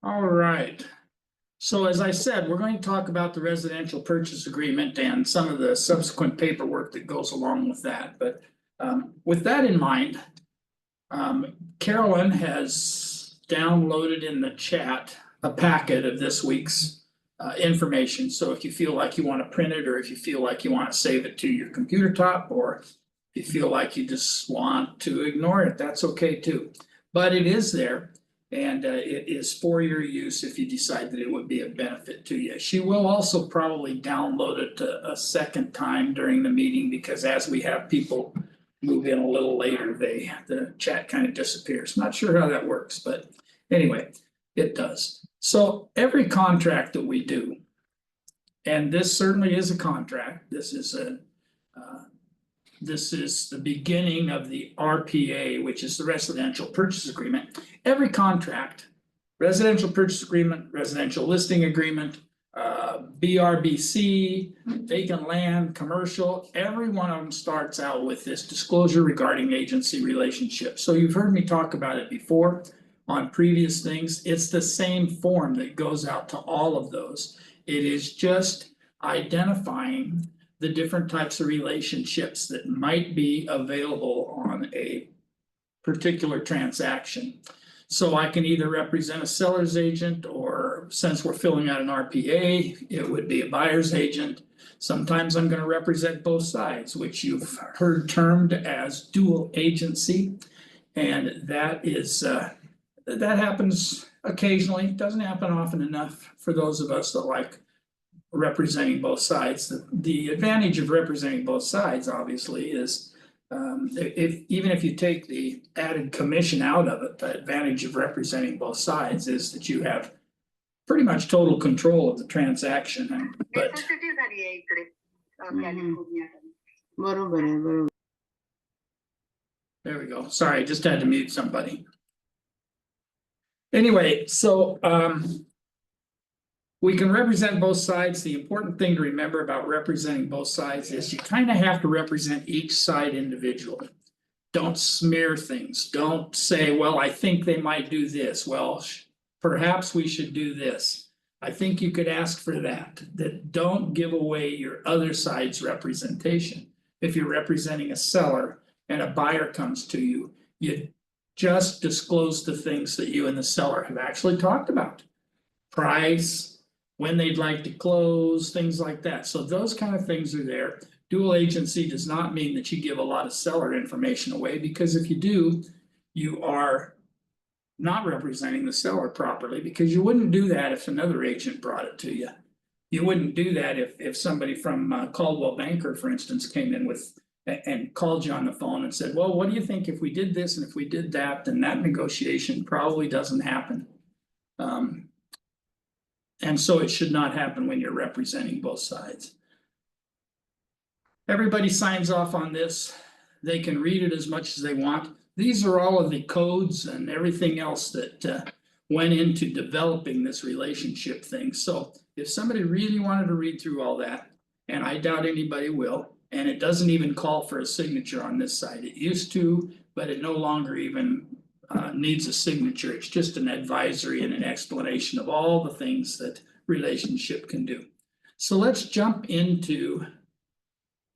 All right. So as I said, we're going to talk about the residential purchase agreement and some of the subsequent paperwork that goes along with that, but with that in mind. Carolyn has downloaded in the chat a packet of this week's information. So if you feel like you want to print it, or if you feel like you want to save it to your computer top, or if you feel like you just want to ignore it, that's okay too. But it is there. And it is for your use if you decide that it would be a benefit to you. She will also probably download it a second time during the meeting, because as we have people move in a little later, the chat kind of disappears. Not sure how that works, but anyway, it does. So every contract that we do, and this certainly is a contract, this is the beginning of the RPA, which is the residential purchase agreement. Every contract, residential purchase agreement, residential listing agreement, BRBC, vacant land, commercial, every one of them starts out with this disclosure regarding agency relationships. So you've heard me talk about it before on previous things. It's the same form that goes out to all of those. It is just identifying the different types of relationships that might be available on a particular transaction. So I can either represent a seller's agent, or since we're filling out an RPA, it would be a buyer's agent. Sometimes I'm going to represent both sides, which you've heard termed as dual agency. And that is that happens occasionally. It doesn't happen often enough for those of us that like representing both sides. The advantage of representing both sides, obviously, is even if you take the added commission out of it, the advantage of representing both sides is that you have pretty much total control of the transaction. But there we go. Sorry, I just had to mute somebody. Anyway, so we can represent both sides. The important thing to remember about representing both sides is you kind of have to represent each side individually. Don't smear things. Don't say, well, I think they might do this. Well, perhaps we should do this. I think you could ask for that. That don't give away your other side's representation. If you're representing a seller and a buyer comes to you, you just disclose the things that you and the seller have actually talked about. Price, when they'd like to close, things like that. So those kind of things are there. Dual agency does not mean that you give a lot of seller information away, because if you do, you are not representing the seller properly, because you wouldn't do that if another agent brought it to you. You wouldn't do that if somebody from Coldwell Banker, for instance, came in with and called you on the phone and said, well, what do you think if we did this and if we did that? Then that negotiation probably doesn't happen. And so it should not happen when you're representing both sides. Everybody signs off on this. They can read it as much as they want. These are all of the codes and everything else that went into developing this relationship thing. So if somebody really wanted to read through all that, and I doubt anybody will, and it doesn't even call for a signature on this side. It used to, but it no longer even needs a signature. It's just an advisory and an explanation of all the things that relationship can do. So let's jump into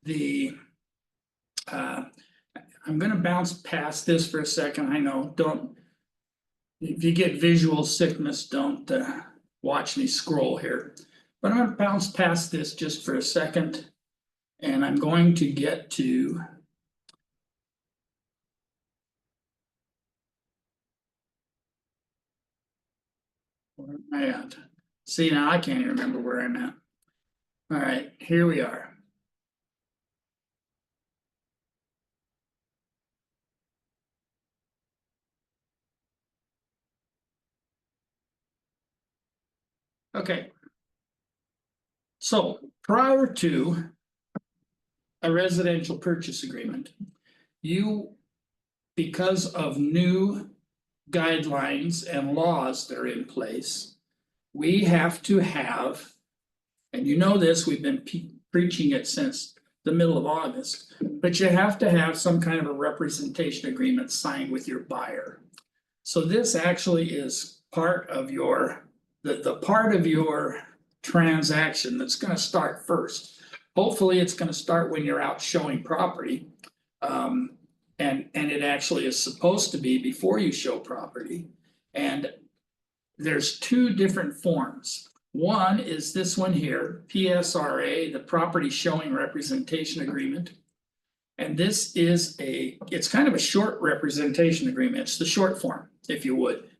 the I'm going to bounce past this for a second. I know, if you get visual sickness, don't watch me scroll here, but I'm going to bounce past this just for a second, and I'm going to get to where am I at? See, now I can't even remember where I'm at. All right, here we are. Okay. So prior to a residential purchase agreement, you, because of new guidelines and laws that are in place, we have to have And you know this, we've been preaching it since the middle of August. But you have to have some kind of a representation agreement signed with your buyer. So this actually is part of your, the part of your transaction that's gonna start first. Hopefully, it's gonna start when you're out showing property. And it actually is supposed to be before you show property. And there's two different forms. One is this one here, PSRA, the Property Showing Representation Agreement. And this is it's kind of a short representation agreement. It's the short form, if you would.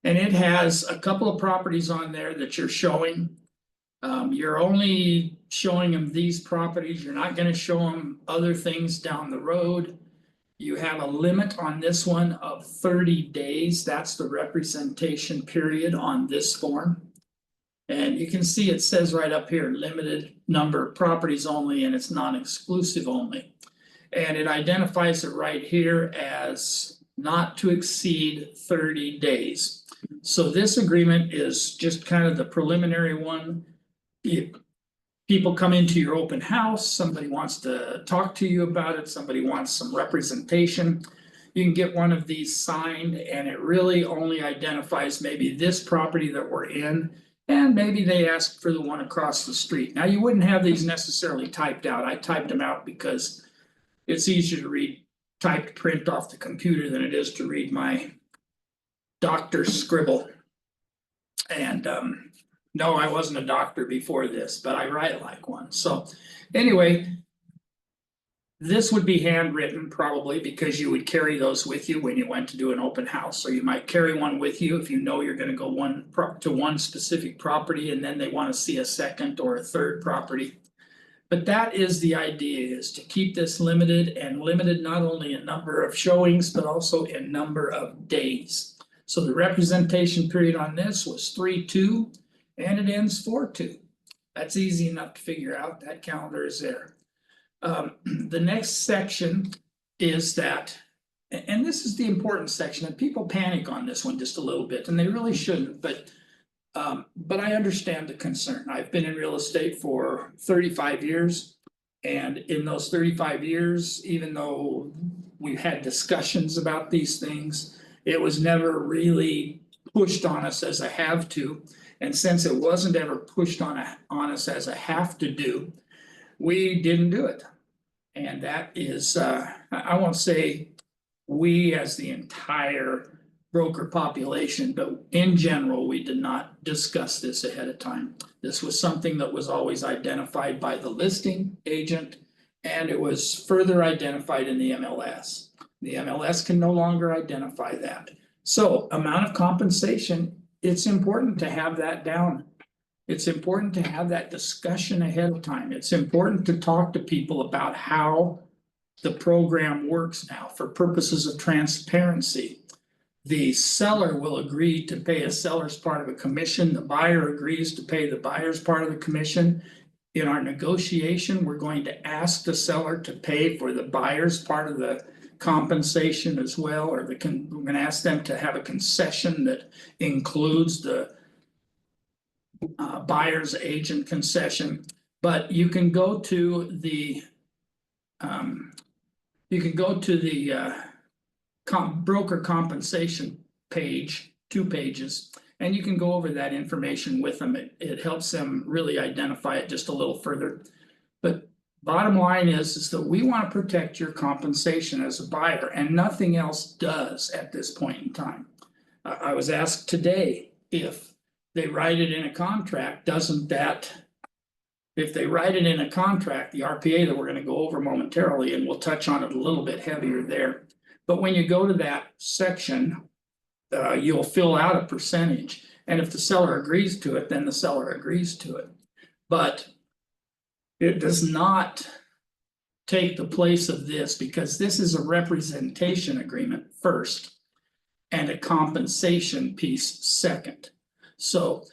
And it has a couple of properties on there that you're showing. You're only showing them these properties. You're not gonna show them other things down the road. You have a limit on this one of 30 days. That's the representation period on this form. And you can see it says right up here, limited number of properties only, and it's non-exclusive only. And it identifies it right here as not to exceed 30 days. So this agreement is just kind of the preliminary one. If people come into your open house, somebody wants to talk to you about it, somebody wants some representation. You can get one of these signed, and it really only identifies maybe this property that we're in. And maybe they ask for the one across the street. Now, you wouldn't have these necessarily typed out. I typed them out because it's easier to read typed print off the computer than it is to read my doctor's scribble. And no, I wasn't a doctor before this, but I write like one. So anyway, this would be handwritten probably because you would carry those with you when you went to do an open house. So you might carry one with you if you know you're gonna go to one specific property and then they wanna see a second or a third property. But that is the idea, is to keep this limited, and limited not only in number of showings, but also in number of days. So the representation period on this was 3/2 and it ends 4/2. That's easy enough to figure out. That calendar is there. The next section is that, and this is the important section, and people panic on this one just a little bit, and they really shouldn't, but I understand the concern. I've been in real estate for 35 years. And in those 35 years, even though we've had discussions about these things, it was never really pushed on us as a have to. And since it wasn't ever pushed on us as a have to do, we didn't do it. And that is, I won't say we as the entire broker population, but in general, we did not discuss this ahead of time. This was something that was always identified by the listing agent, and it was further identified in the MLS. The MLS can no longer identify that. So amount of compensation, it's important to have that down. It's important to have that discussion ahead of time. It's important to talk to people about how the program works now for purposes of transparency. The seller will agree to pay a seller's part of a commission. The buyer agrees to pay the buyer's part of the commission. In our negotiation, we're going to ask the seller to pay for the buyer's part of the compensation as well, or we're gonna ask them to have a concession that includes the buyer's agent concession. But you can go to the broker compensation page, 2 pages, and you can go over that information with them. It helps them really identify it just a little further. But bottom line is that we want to protect your compensation as a buyer, and nothing else does at this point in time. I was asked today if they write it in a contract, doesn't that, if they write it in a contract, the RPA that we're going to go over momentarily, and we'll touch on it a little bit heavier there. But when you go to that section, you'll fill out a percentage, and if the seller agrees to it, then the seller agrees to it. But it does not take the place of this, because this is a representation agreement first and a compensation piece second. So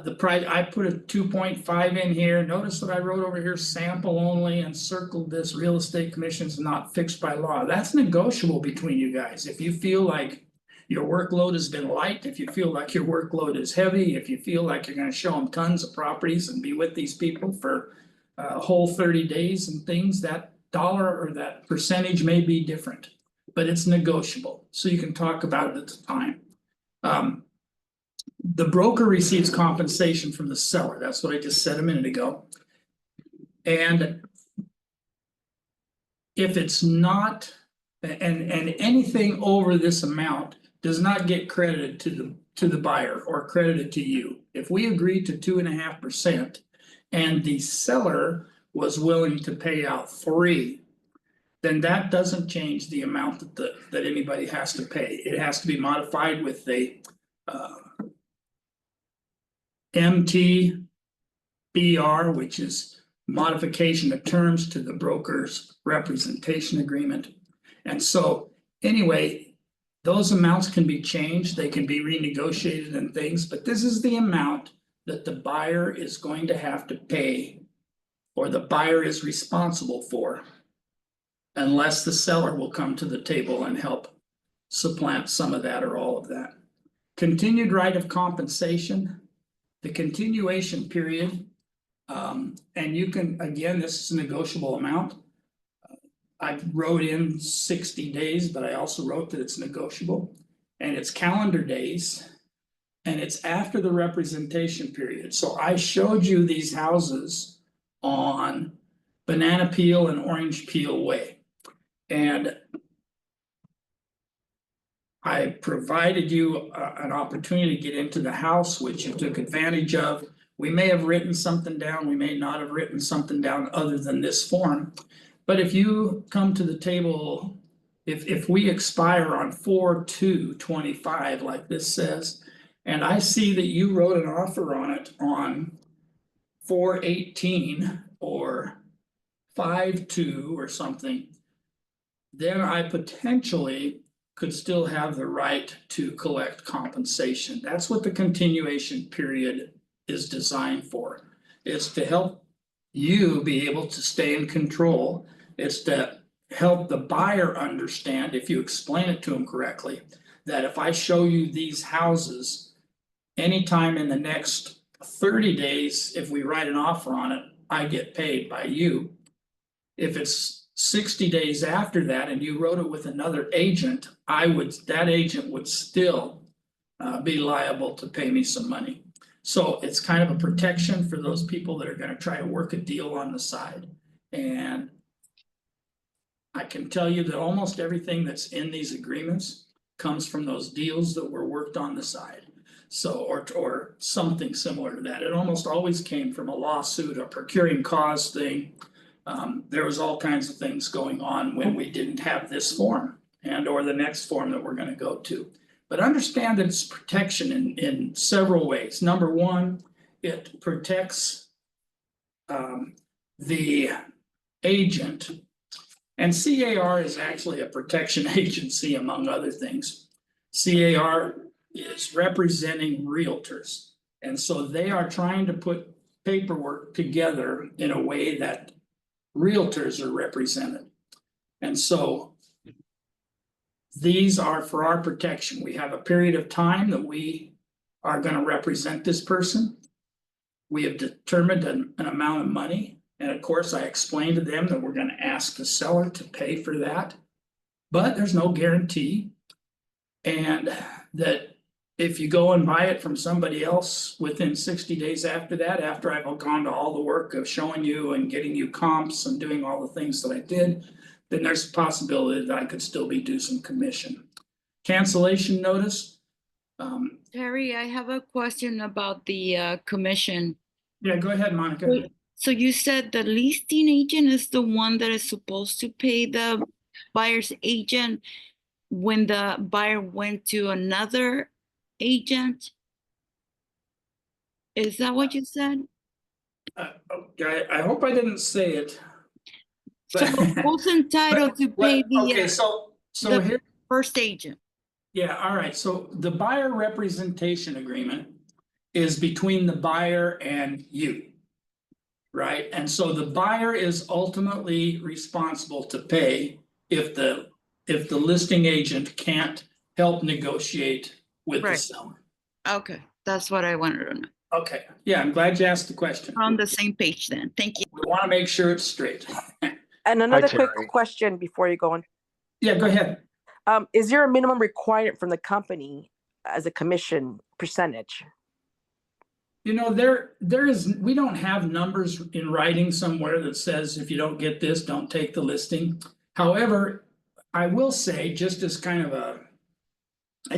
the price, I put a 2.5 in here. Notice that I wrote over here sample only and circled this real estate commission is not fixed by law. That's negotiable between you guys. If you feel like your workload has been light, if you feel like your workload is heavy, if you feel like you're gonna show them tons of properties and be with these people for. A whole 30 days and things, that dollar or that percentage may be different. But it's negotiable, so you can talk about it at the time. The broker receives compensation from the seller, that's what I just said a minute ago. And. If it's not, and anything over this amount does not get credited to the buyer or credited to you. If we agree to 2.5%. And the seller was willing to pay out 3. Then that doesn't change the amount that anybody has to pay. It has to be modified with the MTBR, which is modification of terms to the broker's representation agreement. And so anyway, those amounts can be changed, they can be renegotiated and things, but this is the amount that the buyer is going to have to pay, or the buyer is responsible for, unless the seller will come to the table and help supplant some of that or all of that. Continued right of compensation, the continuation period. And you can, again, this is a negotiable amount. I wrote in 60 days, but I also wrote that it's negotiable, and it's calendar days. And it's after the representation period. So I showed you these houses on Banana Peel and Orange Peel Way. And I provided you an opportunity to get into the house, which you took advantage of. We may have written something down, we may not have written something down other than this form. But if you come to the table, if we expire on 4/2/25, like this says. And I see that you wrote an offer on it on 4/18 or 5/2 or something. Then I potentially could still have the right to collect compensation. That's what the continuation period is designed for. It's to help you be able to stay in control. It's to help the buyer understand, if you explain it to them correctly, that if I show you these houses anytime in the next 30 days, if we write an offer on it, I get paid by you. If it's 60 days after that and you wrote it with another agent, that agent would still be liable to pay me some money. So it's kind of a protection for those people that are gonna try to work a deal on the side. And I can tell you that almost everything that's in these agreements comes from those deals that were worked on the side. So, or something similar to that. It almost always came from a lawsuit, a procuring cause thing. There was all kinds of things going on when we didn't have this form and or the next form that we're gonna go to. But understand that it's protection in several ways. Number one, it protects the agent. And CAR is actually a protection agency, among other things. CAR is representing realtors. And so they are trying to put paperwork together in a way that realtors are represented. And so these are for our protection. We have a period of time that we are going to represent this person. We have determined an amount of money. And of course, I explained to them that we're going to ask the seller to pay for that. But there's no guarantee. And that if you go and buy it from somebody else within 60 days after that, after I've gone to all the work of showing you and getting you comps and doing all the things that I did, then there's a possibility that I could still be due some commission. Cancellation notice. Terry, I have a question about the commission. Yeah, go ahead, Monica. So you said the listing agent is the one that is supposed to pay the buyer's agent when the buyer went to another agent? Is that what you said? Okay, I hope I didn't say it. So who's entitled to pay Okay, the so here, first agent? yeah, all right, so the buyer representation agreement is between the buyer and you. Right, and so the buyer is ultimately responsible to pay if the listing agent can't help negotiate with the Right. seller. Okay, that's what I wanted to know. Okay, yeah, I'm glad you asked the question. We're on the same page then. Thank you. We want to make sure it's straight. And another quick Terry. question before you go on. Yeah, go ahead. Is there a minimum requirement from the company as a commission percentage? You know, there is, we don't have numbers in writing somewhere that says if you don't get this, don't take the listing. However, I will say, just as kind of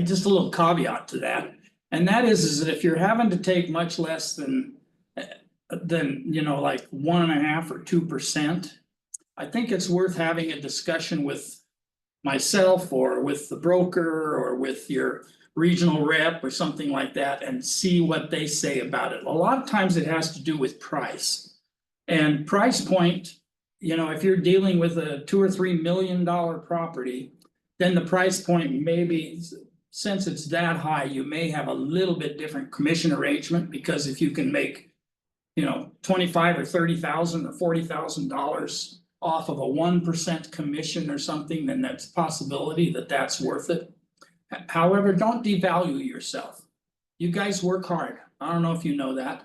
just a little caveat to that. And that is that if you're having to take much less than, you know, like 1.5% or 2%. I think it's worth having a discussion with myself or with the broker or with your regional rep or something like that and see what they say about it. A lot of times it has to do with price. And price point, you know, if you're dealing with a $2 or $3 million property, then the price point maybe, since it's that high, you may have a little bit different commission arrangement, because if you can make, you know, 25 or 30,000 or $40,000 off of a 1% commission or something, then that's a possibility that that's worth it. However, don't devalue yourself. You guys work hard. I don't know if you know that.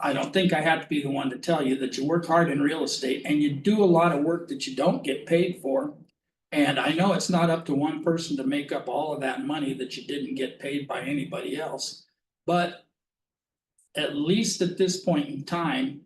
I don't think I have to be the one to tell you that you work hard in real estate and you do a lot of work that you don't get paid for. And I know it's not up to one person to make up all of that money that you didn't get paid by anybody else. But at least at this point in time,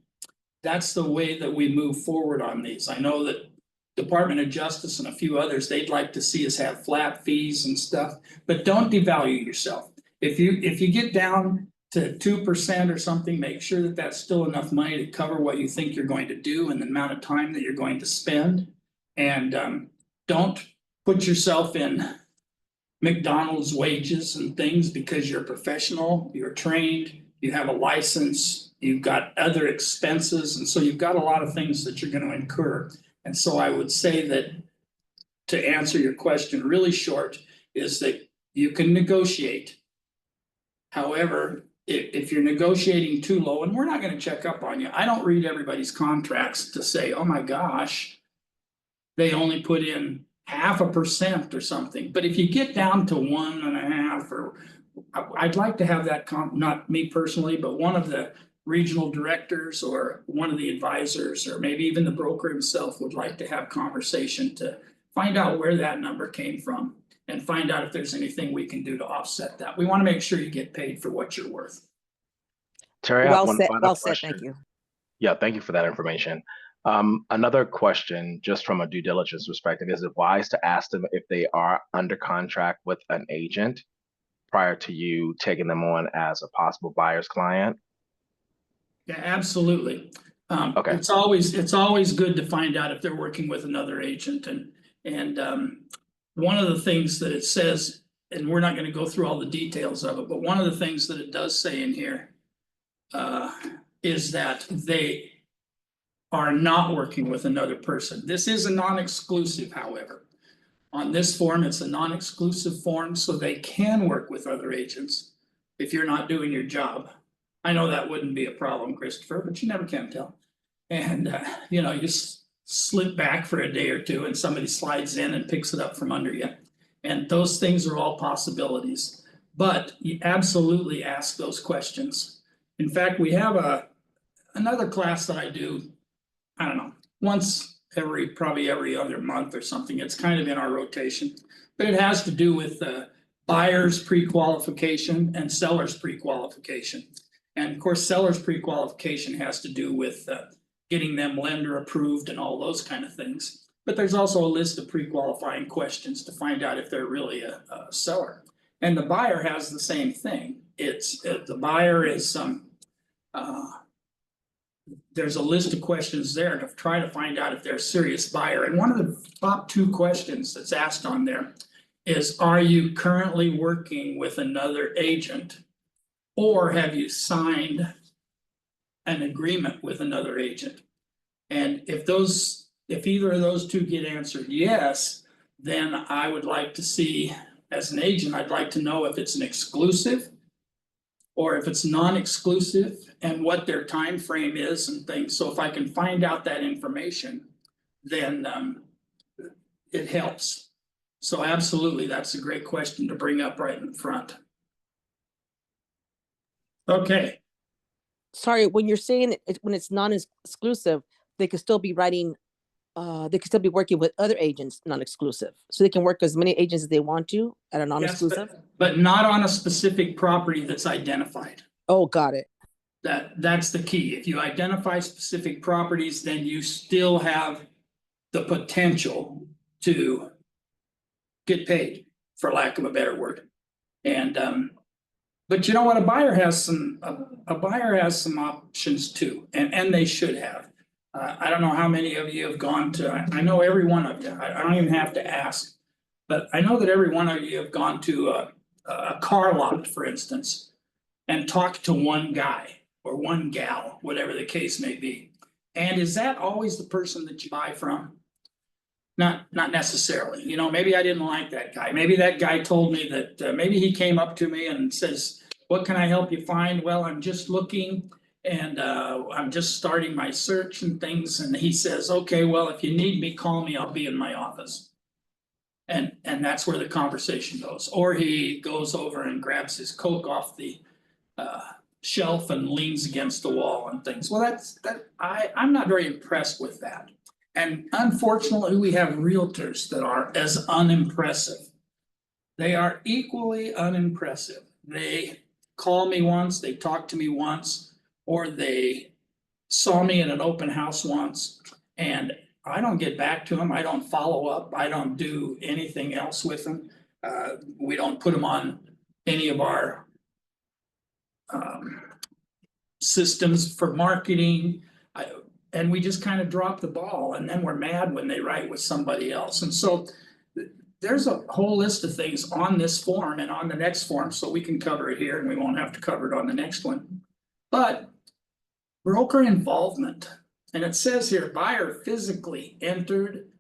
that's the way that we move forward on these. I know that Department of Justice and a few others, they'd like to see us have flat fees and stuff, but don't devalue yourself. If you get down to 2% or something, make sure that that's still enough money to cover what you think you're going to do and the amount of time that you're going to spend. And don't put yourself in McDonald's wages and things, because you're a professional, you're trained, you have a license, you've got other expenses, and so you've got a lot of things that you're going to incur. And so I would say that, to answer your question really short, is that you can negotiate. However, if you're negotiating too low, and we're not going to check up on you, I don't read everybody's contracts to say, oh my gosh, they only put in 0.5% or something. But if you get down to 1.5, or I'd like to have that not me personally, but one of the regional directors or one of the advisors, or maybe even the broker himself, would like to have conversation to find out where that number came from and find out if there's anything we can do to offset that. We want to make sure you get paid for what you're worth. Terry, I have Well one said, final well said, question. thank you. Yeah, thank you for that information. Another question, just from a due diligence perspective, is it wise to ask them if they are under contract with an agent prior to you taking them on as a possible buyer's client? Yeah, absolutely. Okay. It's always good to find out if they're working with another agent, and one of the things that it says, and we're not going to go through all the details of it, but one of the things that it does say in here is that they are not working with another person. This is a non-exclusive, however. On this form, it's a non-exclusive form, so they can work with other agents if you're not doing your job. I know that wouldn't be a problem, Christopher, but you never can tell. And you know, you slip back for a day or two and somebody slides in and picks it up from under you. And those things are all possibilities, but you absolutely ask those questions. In fact, we have another class that I do, I don't know, once probably every other month or something. It's kind of in our rotation, but it has to do with buyers pre-qualification and sellers pre-qualification. And of course, sellers pre-qualification has to do with getting them lender approved and all those kind of things. But there's also a list of pre-qualifying questions to find out if they're really a seller. And the buyer has the same thing. It's the buyer is there's a list of questions there to try to find out if they're a serious buyer. And one of the top 2 questions that's asked on there is, are you currently working with another agent, or have you signed an agreement with another agent? And if either of those 2 get answered yes, then I would like to see, as an agent, I'd like to know if it's an exclusive or if it's non-exclusive, and what their time frame is and things. So if I can find out that information, then it helps. So absolutely, that's a great question to bring up right in front. Okay, Sorry, when you're saying when it's non-exclusive, they could still be writing, they could still be working with other agents, non-exclusive. So they can work as many agents as they want to at a yes, non-exclusive? but not on a specific property that's identified. Oh, got it. That's the key. If you identify specific properties, then you still have the potential to get paid, for lack of a better word. And but you know what, a buyer has some options too, and they should have. I don't know how many of you have gone to, I know every one of you, I don't even have to ask. But I know that every one of you have gone to a car lot, for instance, and talked to one guy or one gal, whatever the case may be. And is that always the person that you buy from? Not necessarily, you know, maybe I didn't like that guy. Maybe that guy told me that, maybe he came up to me and says, what can I help you find? Well, I'm just looking and I'm just starting my search and things. And he says, okay, well, if you need me, call me, I'll be in my office. And that's where the conversation goes. Or he goes over and grabs his Coke off the shelf and leans against the wall and things. Well, I'm not very impressed with that. And unfortunately, we have realtors that are as unimpressive. They are equally unimpressive. They call me once, they talk to me once, or they saw me in an open house once, and I don't get back to them. I don't follow up. I don't do anything else with them. We don't put them on any of our systems for marketing. And we just kind of drop the ball, and then we're mad when they write with somebody else. And so there's a whole list of things on this form and on the next form, so we can cover it here and we won't have to cover it on the next one. But broker involvement, and it says here, buyer physically entered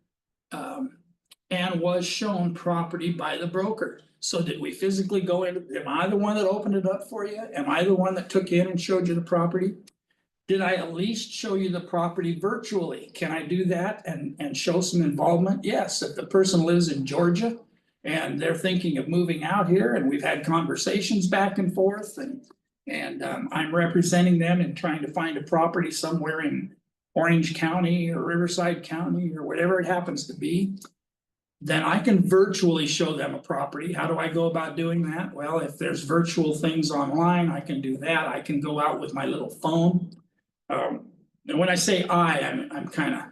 and was shown property by the broker. So did we physically go in? Am I the one that opened it up for you? Am I the one that took you in and showed you the property? Did I at least show you the property virtually? Can I do that and show some involvement? Yes, if the person lives in Georgia and they're thinking of moving out here and we've had conversations back and forth and I'm representing them and trying to find a property somewhere in Orange County or Riverside County or whatever it happens to be, then I can virtually show them a property. How do I go about doing that? Well, if there's virtual things online, I can do that. I can go out with my little phone. And when I say I'm kind of,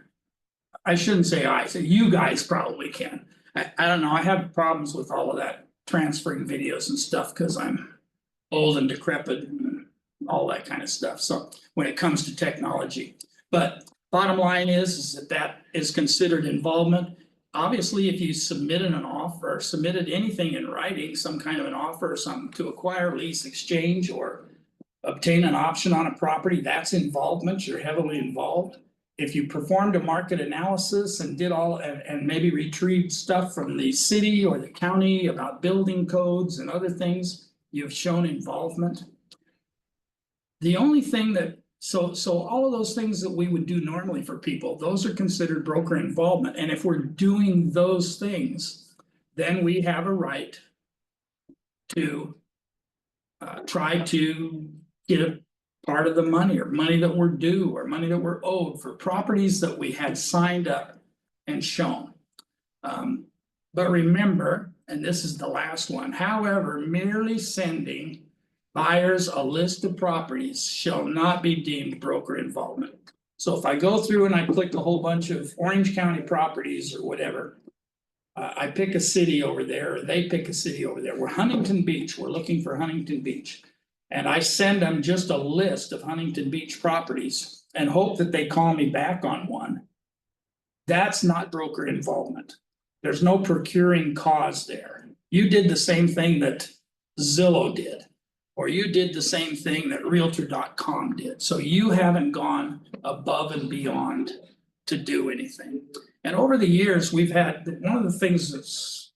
I shouldn't say I, so you guys probably can. I don't know, I have problems with all of that transferring videos and stuff because I'm old and decrepit and all that kind of stuff. So when it comes to technology, but bottom line is that is considered involvement. Obviously, if you submitted an offer or submitted anything in writing, some kind of an offer or something to acquire, lease, exchange, or obtain an option on a property, that's involvement. You're heavily involved. If you performed a market analysis and did all and maybe retrieved stuff from the city or the county about building codes and other things, you've shown involvement. The only thing that so all of those things that we would do normally for people, those are considered broker involvement. And if we're doing those things, then we have a right to try to get a part of the money or money that we're due or money that we're owed for properties that we had signed up and shown. But remember, and this is the last one, however, merely sending buyers a list of properties shall not be deemed broker involvement. So if I go through and I click a whole bunch of Orange County properties or whatever, I pick a city over there, or they pick a city over there. We're Huntington Beach, we're looking for Huntington Beach. And I send them just a list of Huntington Beach properties and hope that they call me back on one. That's not broker involvement. There's no procuring cause there. You did the same thing that Zillow did, or you did the same thing that Realtor.com did. So you haven't gone above and beyond to do anything. And over the years, we've had, one of the things that's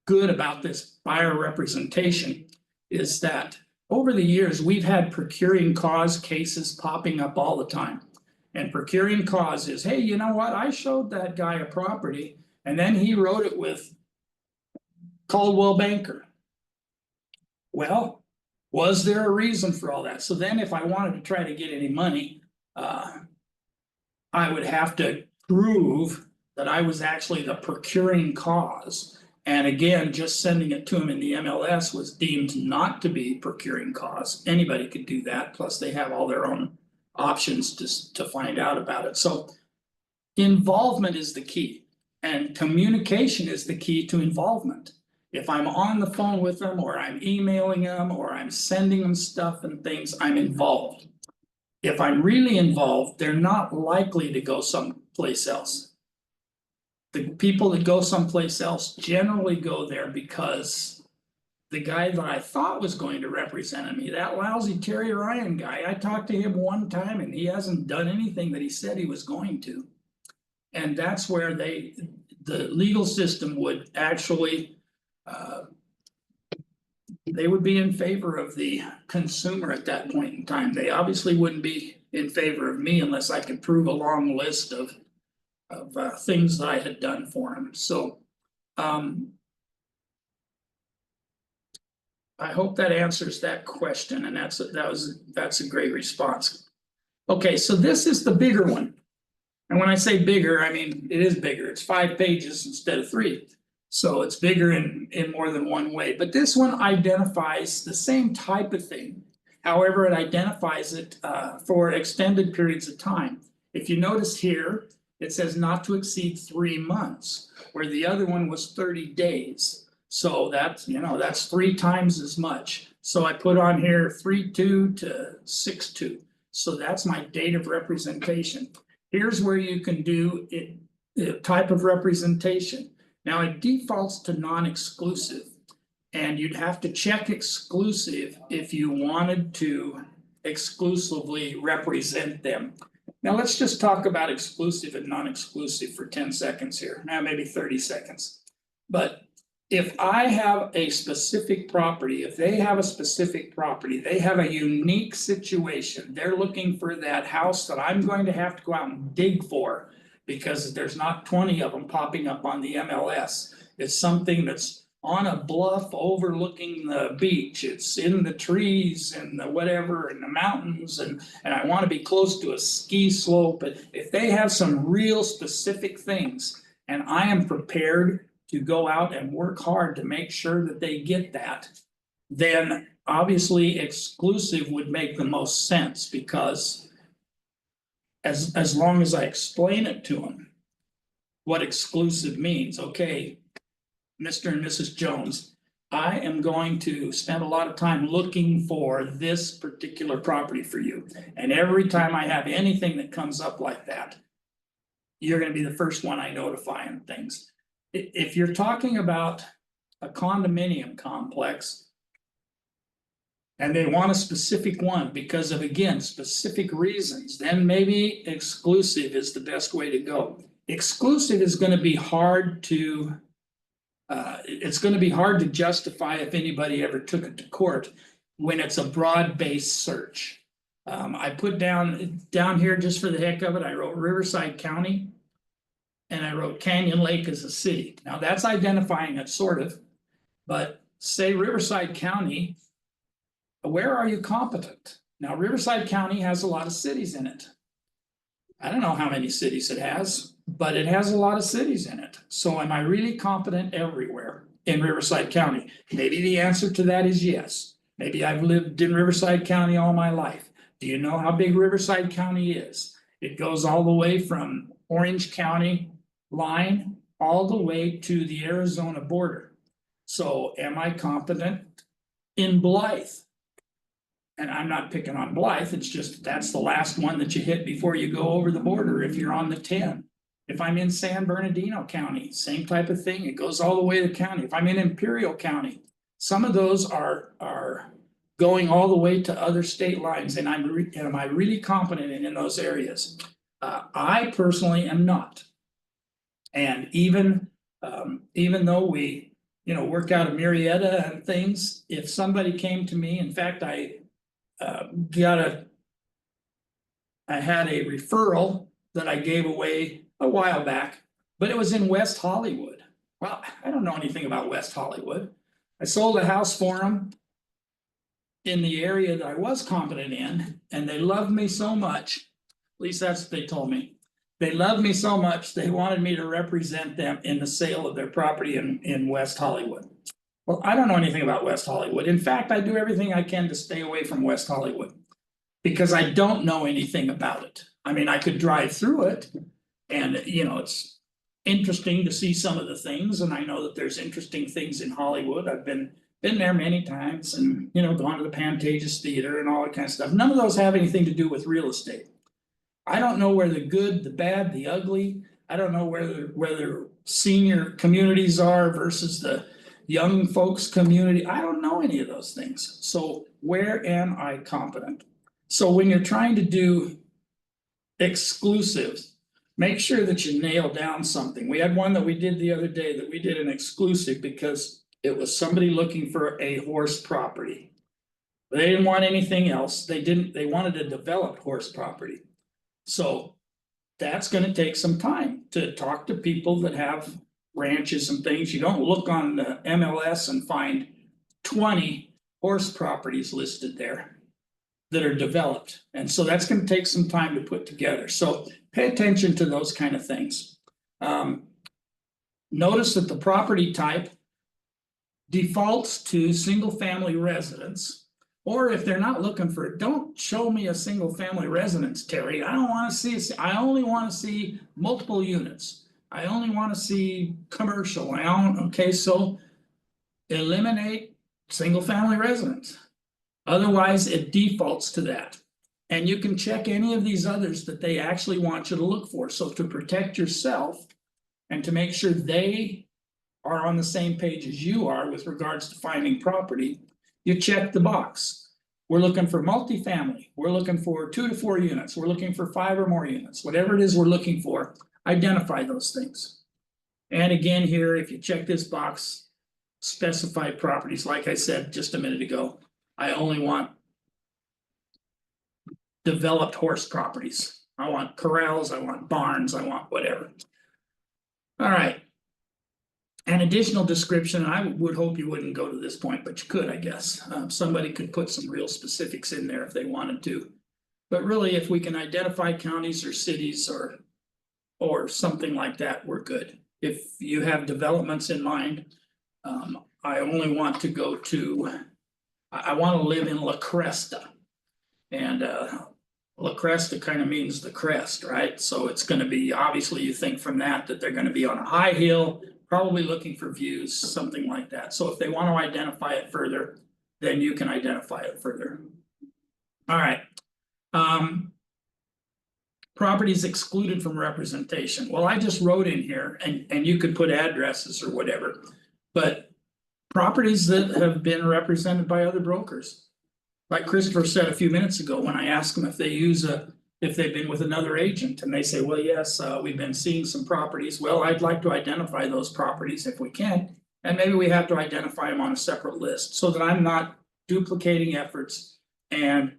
good about this buyer representation is that over the years, we've had procuring cause cases popping up all the time. And procuring cause is, hey, you know what? I showed that guy a property and then he wrote it with Caldwell Banker. Well, was there a reason for all that? So then if I wanted to try to get any money, I would have to prove that I was actually the procuring cause. And again, just sending it to them in the MLS was deemed not to be procuring cause. Anybody could do that, plus they have all their own options to find out about it. So involvement is the key, and communication is the key to involvement. If I'm on the phone with them, or I'm emailing them, or I'm sending them stuff and things, I'm involved. If I'm really involved, they're not likely to go someplace else. The people that go someplace else generally go there because the guy that I thought was going to represent me, that lousy Terry Ryan guy, I talked to him one time and he hasn't done anything that he said he was going to. And that's where the legal system would actually, they would be in favor of the consumer at that point in time. They obviously wouldn't be in favor of me unless I could prove a long list of things that I had done for him. So I hope that answers that question, and that's a great response. Okay, so this is the bigger one. And when I say bigger, I mean, it is bigger. It's 5 pages instead of 3. So it's bigger in more than one way. But this one identifies the same type of thing. However, it identifies it for extended periods of time. If you notice here, it says not to exceed 3 months, where the other one was 30 days. So that's, that's 3 times as much. So I put on here 3/2 to 6/2. So that's my date of representation. Here's where you can do it, the type of representation. Now it defaults to non-exclusive, and you'd have to check exclusive if you wanted to exclusively represent them. Now let's just talk about exclusive and non-exclusive for 10 seconds here, now maybe 30 seconds. But if I have a specific property, if they have a specific property, they have a unique situation, they're looking for that house that I'm going to have to go out and dig for because there's not 20 of them popping up on the MLS. It's something that's on a bluff overlooking the beach. It's in the trees and the whatever and the mountains, and I want to be close to a ski slope. But if they have some real specific things and I am prepared to go out and work hard to make sure that they get that, then obviously exclusive would make the most sense, because as long as I explain it to them, what exclusive means. Okay, Mr. and Mrs. Jones, I am going to spend a lot of time looking for this particular property for you. And every time I have anything that comes up like that, you're going to be the first one I notify and things. If you're talking about a condominium complex and they want a specific one because of, again, specific reasons, then maybe exclusive is the best way to go. Exclusive is going to be hard to justify if anybody ever took it to court when it's a broad-based search. I put down here just for the heck of it, I wrote Riverside County and I wrote Canyon Lake as a city. Now that's identifying it sort of, but say Riverside County, where are you competent? Now Riverside County has a lot of cities in it. I don't know how many cities it has, but it has a lot of cities in it. So am I really competent everywhere in Riverside County? Maybe the answer to that is yes. Maybe I've lived in Riverside County all my life. Do you know how big Riverside County is? It goes all the way from Orange County line all the way to the Arizona border. So am I competent in Blythe? And I'm not picking on Blythe, it's just that's the last one that you hit before you go over the border if you're on the 10. If I'm in San Bernardino County, same type of thing, it goes all the way to the county. If I'm in Imperial County, some of those are going all the way to other state lines, and am I really competent in those areas? I personally am not. And even though we work out of Marietta and things, if somebody came to me, in fact, I had a referral that I gave away a while back, but it was in West Hollywood Well, I don't know anything about West Hollywood. I sold a house for them in the area that I was competent in, and they loved me so much, at least that's what they told me. They loved me so much, they wanted me to represent them in the sale of their property in West Hollywood. Well, I don't know anything about West Hollywood. In fact, I do everything I can to stay away from West Hollywood. Because I don't know anything about it. I mean, I could drive through it. And, you know, it's interesting to see some of the things, and I know that there's interesting things in Hollywood. I've been there many times and, you know, gone to the Pantages Theater and all that kind of stuff. None of those have anything to do with real estate. I don't know where the good, the bad, the ugly, I don't know where senior communities are versus the young folks community. I don't know any of those things. So where am I competent? So when you're trying to do exclusives, make sure that you nail down something. We had one that we did the other day that we did an exclusive because it was somebody looking for a horse property. They didn't want anything else. They wanted a developed horse property. So that's gonna take some time to talk to people that have ranches and things. You don't look on the MLS and find 20 horse properties listed there that are developed. And so that's gonna take some time to put together. So pay attention to those kind of things. Notice that the property type defaults to single family residence. Or if they're not looking for it, don't show me a single family residence, Terry. I don't wanna see, I only wanna see multiple units. I only wanna see commercial. Okay, so eliminate single family residence. Otherwise, it defaults to that. And you can check any of these others that they actually want you to look for. So to protect yourself and to make sure they are on the same page as you are with regards to finding property, you check the box. We're looking for multifamily. We're looking for 2 to 4 units. We're looking for 5 or more units. Whatever it is we're looking for, identify those things. And again, here, if you check this box, specify properties, like I said just a minute ago. I only want developed horse properties. I want corrals, I want barns, I want whatever. All right. An additional description, I would hope you wouldn't go to this point, but you could, I guess. Somebody could put some real specifics in there if they wanted to. But really, if we can identify counties or cities or something like that, we're good. If you have developments in mind, I only want to go to, I want to live in La Cresta. And La Cresta kind of means the crest, right? So it's going to be, obviously you think from that they're going to be on a high hill, probably looking for views, something like that. So if they want to identify it further, then you can identify it further. All right. Properties excluded from representation. Well, I just wrote in here and you could put addresses or whatever, but properties that have been represented by other brokers. Like Christopher said a few minutes ago, when I asked them if they if they've been with another agent, and they say, well, yes, we've been seeing some properties. Well, I'd like to identify those properties if we can, and maybe we have to identify them on a separate list so that I'm not duplicating efforts and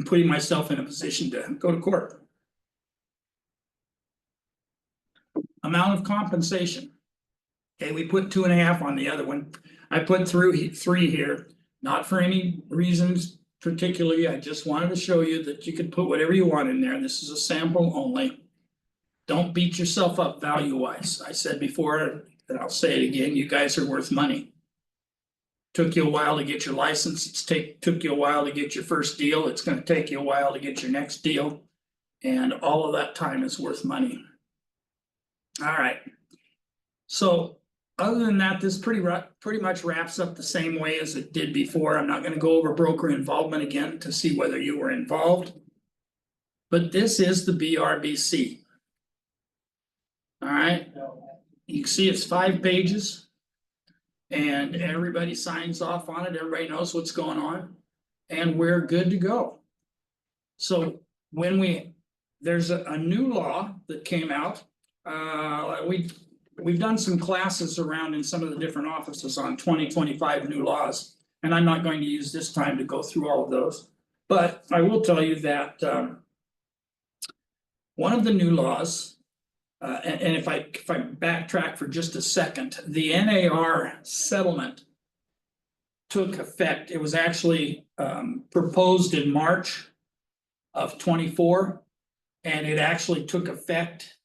putting myself in a position to go to court. Amount of compensation. Okay, we put 2.5 on the other one. I put 3 here, not for any reasons particularly. I just wanted to show you that you can put whatever you want in there. This is a sample only. Don't beat yourself up value wise. I said before, and I'll say it again, you guys are worth money. Took you a while to get your license. Took you a while to get your first deal. It's going to take you a while to get your next deal. And all of that time is worth money. All right. So other than that, this pretty much wraps up the same way as it did before. I'm not going to go over broker involvement again to see whether you were involved. But this is the BRBC. All right. You can see it's 5 pages. And everybody signs off on it. Everybody knows what's going on. And we're good to go. So when there's a new law that came out. We've done some classes around in some of the different offices on 2025 new laws. And I'm not going to use this time to go through all of those. But I will tell you that one of the new laws And if I backtrack for just a second, the NAR settlement took effect. It was actually proposed in March of 24, and it actually took effect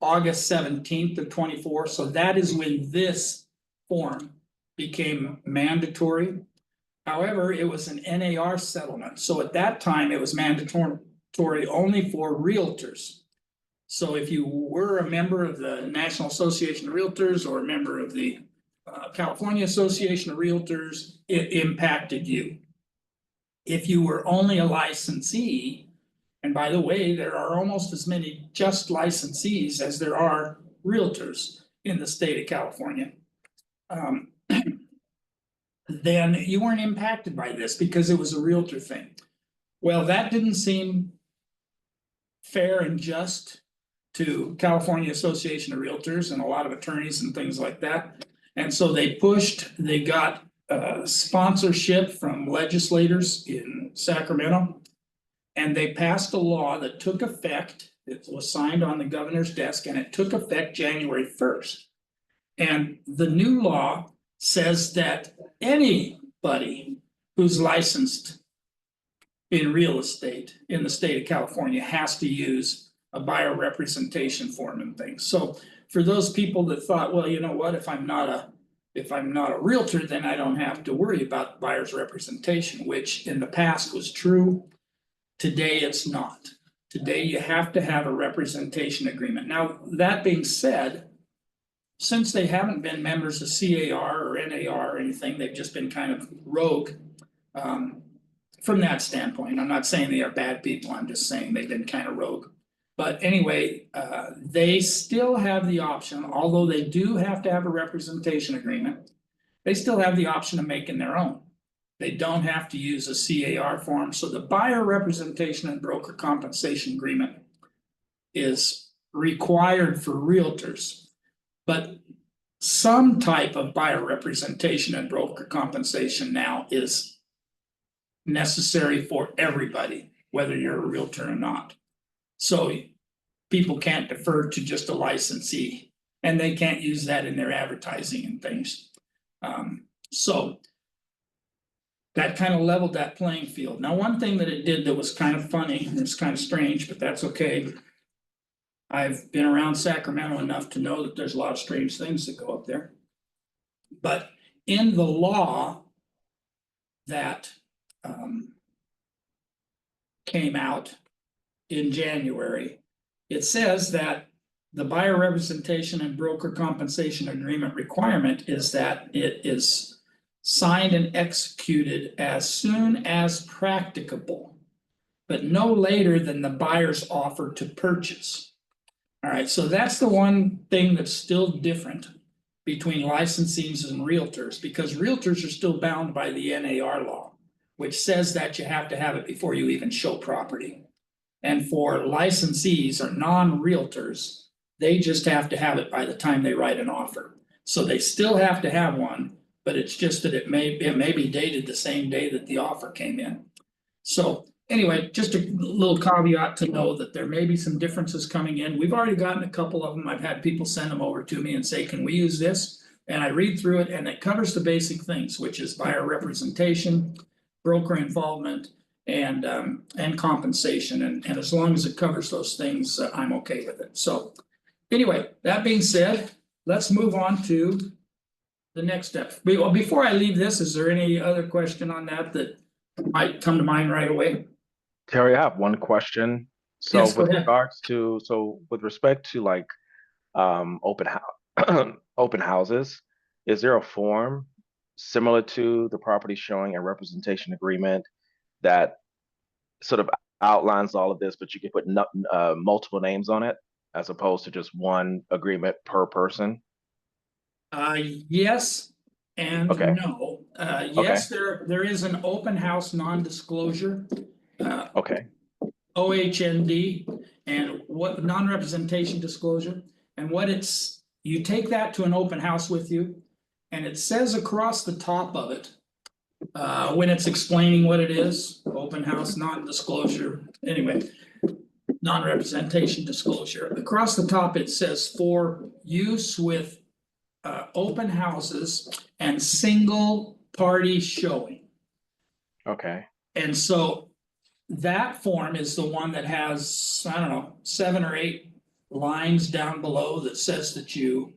August 17th of 24. So that is when this form became mandatory. However, it was an NAR settlement. So at that time, it was mandatory only for realtors. So if you were a member of the National Association of Realtors or a member of the California Association of Realtors, it impacted you. If you were only a licensee, and by the way, there are almost as many just licensees as there are realtors in the state of California. Then you weren't impacted by this because it was a realtor thing. Well, that didn't seem fair and just to California Association of Realtors and a lot of attorneys and things like that. And so they got sponsorship from legislators in Sacramento. And they passed a law that took effect. It was signed on the governor's desk and it took effect January 1st. And the new law says that anybody who's licensed in real estate in the state of California has to use a buyer representation form and things. So for those people that thought, well, you know what, if I'm not a realtor, then I don't have to worry about buyer's representation, which in the past was true. Today, it's not. Today, you have to have a representation agreement. Now, that being said, since they haven't been members of CAR or NAR or anything, they've just been kind of rogue. From that standpoint, I'm not saying they are bad people, I'm just saying they've been kind of rogue. But anyway, they still have the option, although they do have to have a representation agreement, they still have the option of making their own. They don't have to use a CAR form. So the buyer representation and broker compensation agreement is required for realtors. But some type of buyer representation and broker compensation now is necessary for everybody, whether you're a realtor or not. So people can't defer to just a licensee, and they can't use that in their advertising and things. So that kind of leveled that playing field. Now, one thing that it did that was kind of funny, and it's kind of strange, but that's okay. I've been around Sacramento enough to know that there's a lot of strange things that go up there. But in the law that came out in January, it says that the buyer representation and broker compensation agreement requirement is that it is signed and executed as soon as practicable, but no later than the buyer's offer to purchase. All right, so that's the one thing that's still different between licensees and realtors, because realtors are still bound by the NAR law, which says that you have to have it before you even show property. And for licensees or non-realtors, they just have to have it by the time they write an offer. So they still have to have one, but it's just that it may be dated the same day that the offer came in. So anyway, just a little caveat to know that there may be some differences coming in. We've already gotten a couple of them. I've had people send them over to me and say, can we use this? And I read through it and it covers the basic things, which is buyer representation, broker involvement, and compensation. And as long as it covers those things, I'm okay with it. So anyway, that being said, let's move on to the next step. Well, before I leave this, is there any other question on that might come to mind right away? Terry, I have one question. So Yes, go with ahead. regards to, with respect to like open houses, is there a form similar to the property showing a representation agreement that sort of outlines all of this, but you can put multiple names on it as opposed to just one agreement per person? Yes and Okay. no. Yes, there is an open house non-disclosure. Okay. OHND, and what non-representation disclosure, and what it's, you take that to an open house with you, and it says across the top of it, when it's explaining what it is, open house non-disclosure, anyway, non-representation disclosure. Across the top, it says for use with open houses and single party showing. Okay, And so that form is the one that has, I don't know, 7 or 8 lines down below that says that you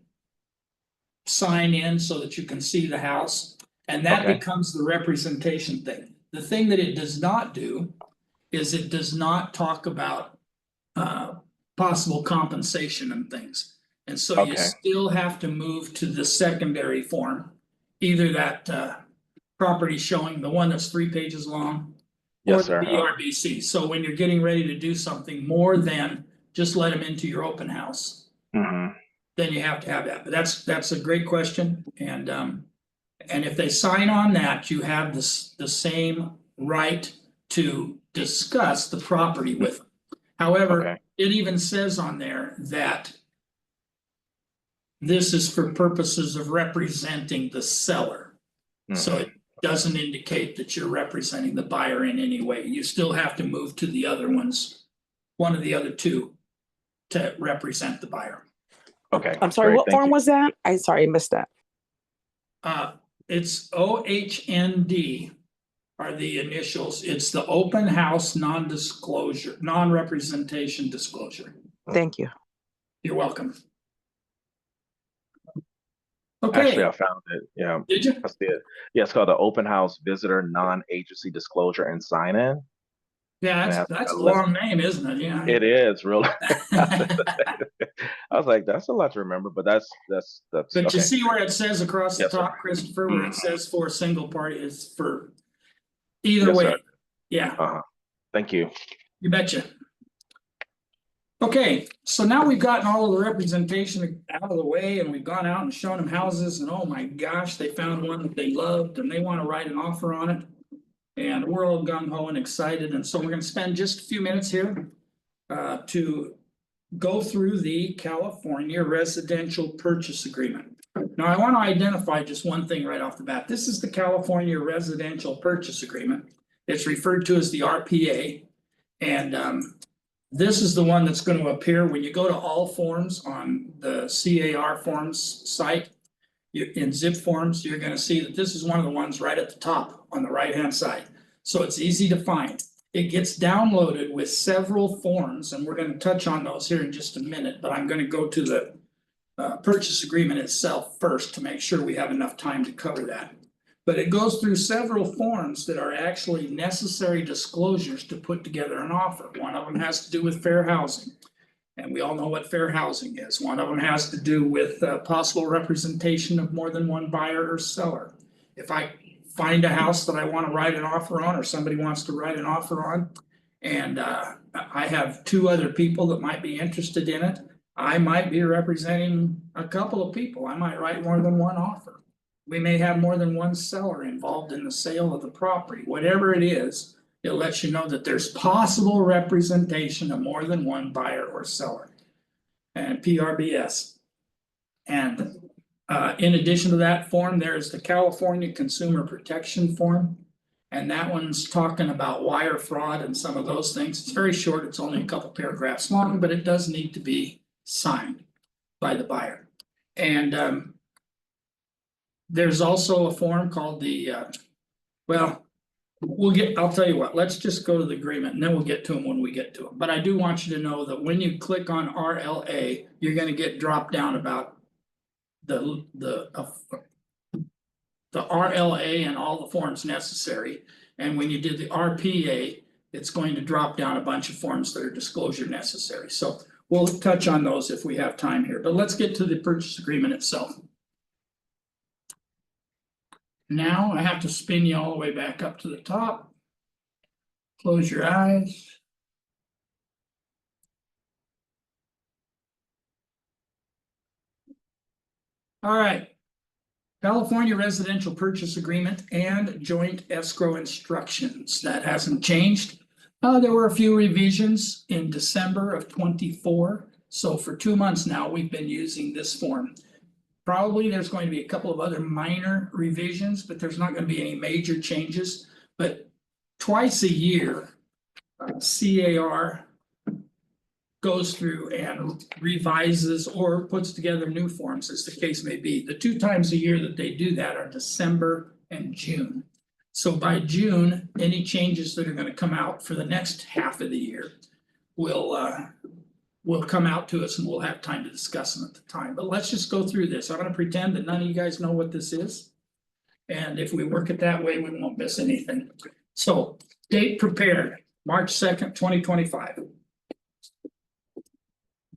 sign in so that you can see the house. And that Okay. becomes the representation thing. The thing that it does not do is it does not talk about possible compensation and things. And so you Okay. still have to move to the secondary form, either that property showing, the one that's 3 pages long, or Yes, the sir. BRBC. So when you're getting ready to do something more than just let them into your open house, Mhm. then you have to have that. But that's a great question. And if they sign on that, you have the same right to discuss the property with them. However, Okay. it even says on there that this is for purposes of representing the seller. So Mhm. it doesn't indicate that you're representing the buyer in any way. You still have to move to the other ones, one of the other two, to represent the buyer. Okay. I'm sorry, Great, what thank form you. was that? I sorry, I missed that. It's OHND are the initials. It's the open house non-disclosure, non-representation disclosure. Thank you. You're welcome. Actually, Okay, I found it. Yeah, did you? I see it. Yeah, it's called the Open House Visitor Non-Agency Disclosure and Sign-In. Yeah, And it that's has a a list. long name, isn't it? Yeah. It is really. I was like, that's a lot to remember, but that's But you okay. see where it says across the Yes, sir. top, Christopher, where it Mhm. says for a single party, it's for either Yes, way. sir. Yeah, Thank you. you betcha. Okay, so now we've gotten all of the representation out of the way and we've gone out and shown them houses and oh my gosh, they found one that they loved and they want to write an offer on it. And we're all gung ho and excited. And so we're gonna spend just a few minutes here to go through the California Residential Purchase Agreement. Now, I want to identify just one thing right off the bat. This is the California Residential Purchase Agreement. It's referred to as the RPA. And this is the one that's going to appear when you go to all forms on the CAR forms site. In zip forms, you're going to see that this is one of the ones right at the top on the right hand side. So it's easy to find. It gets downloaded with several forms, and we're going to touch on those here in just a minute, but I'm going to go to the purchase agreement itself first to make sure we have enough time to cover that. But it goes through several forms that are actually necessary disclosures to put together an offer. One of them has to do with fair housing. And we all know what fair housing is. One of them has to do with possible representation of more than one buyer or seller. If I find a house that I want to write an offer on, or somebody wants to write an offer on, and I have 2 other people that might be interested in it, I might be representing a couple of people. I might write more than one offer. We may have more than one seller involved in the sale of the property. Whatever it is, it lets you know that there's possible representation of more than one buyer or seller. And PRBS. And in addition to that form, there's the California Consumer Protection Form. And that one's talking about wire fraud and some of those things. It's very short, it's only a couple paragraphs long, but it does need to be signed by the buyer. And there's also a form called the I'll tell you what, let's just go to the agreement and then we'll get to them when we get to them. But I do want you to know that when you click on RLA, you're gonna get dropped down about the RLA and all the forms necessary. And when you did the RPA, it's going to drop down a bunch of forms that are disclosure necessary. So we'll touch on those if we have time here, but let's get to the purchase agreement itself. Now I have to spin you all the way back up to the top. Close your eyes. All right. California Residential Purchase Agreement and Joint Escrow Instructions. That hasn't changed. There were a few revisions in December of 24. So for 2 months now, we've been using this form. Probably there's going to be a couple of other minor revisions, but there's not going to be any major changes. But twice a year, CAR goes through and revises or puts together new forms, as the case may be. The 2 times a year that they do that are December and June. So by June, any changes that are gonna come out for the next half of the year will come out to us and we'll have time to discuss them at the time. But let's just go through this. I'm gonna pretend that none of you guys know what this is. And if we work it that way, we won't miss anything. So, date prepared, March 2nd, 2025.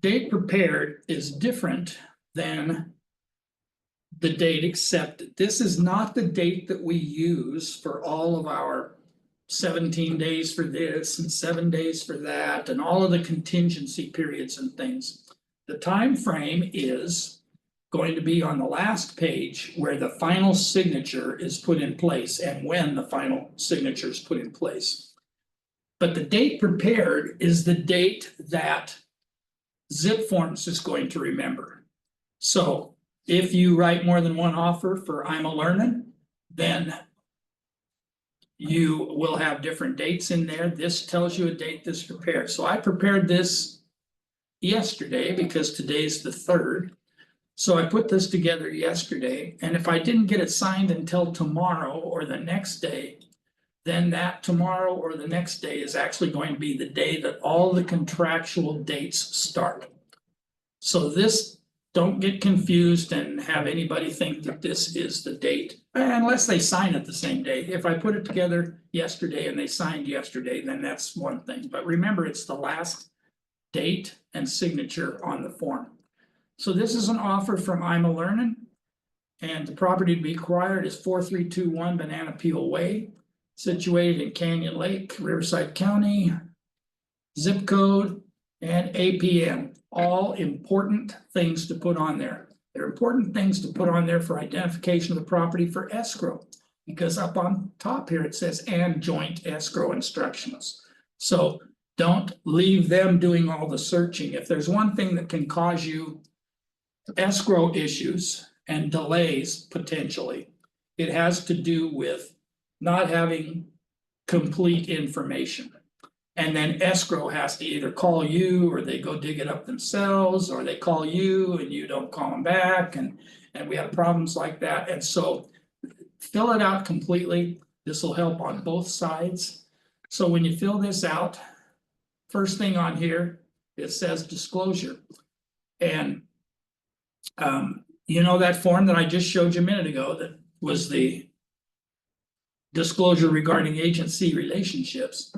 Date prepared is different than the date accepted. This is not the date that we use for all of our 17 days for this and 7 days for that and all of the contingency periods and things. The time frame is going to be on the last page where the final signature is put in place and when the final signature is put in place. But the date prepared is the date that Zip Forms is going to remember. So if you write more than one offer for I'm a Learnin', then you will have different dates in there. This tells you a date that's prepared. So I prepared this yesterday because today's the 3rd. So I put this together yesterday, and if I didn't get it signed until tomorrow or the next day, then that tomorrow or the next day is actually going to be the day that all the contractual dates start. So this, don't get confused and have anybody think that this is the date, unless they sign it the same day. If I put it together yesterday and they signed yesterday, then that's one thing. But remember, it's the last date and signature on the form. So this is an offer from I'm a Learnin', and the property to be acquired is 4321 Banana Peel Way, situated in Canyon Lake, Riverside County, zip code and APN, all important things to put on there. They're important things to put on there for identification of the property for escrow, because up on top here it says and joint escrow instructions. So don't leave them doing all the searching. If there's one thing that can cause you escrow issues and delays potentially, it has to do with not having complete information. And then escrow has to either call you or they go dig it up themselves, or they call you and you don't call them back, and we have problems like that. And so fill it out completely. This will help on both sides. So when you fill this out, first thing on here, it says disclosure. And you know that form that I just showed you a minute ago that was the disclosure regarding agency relationships.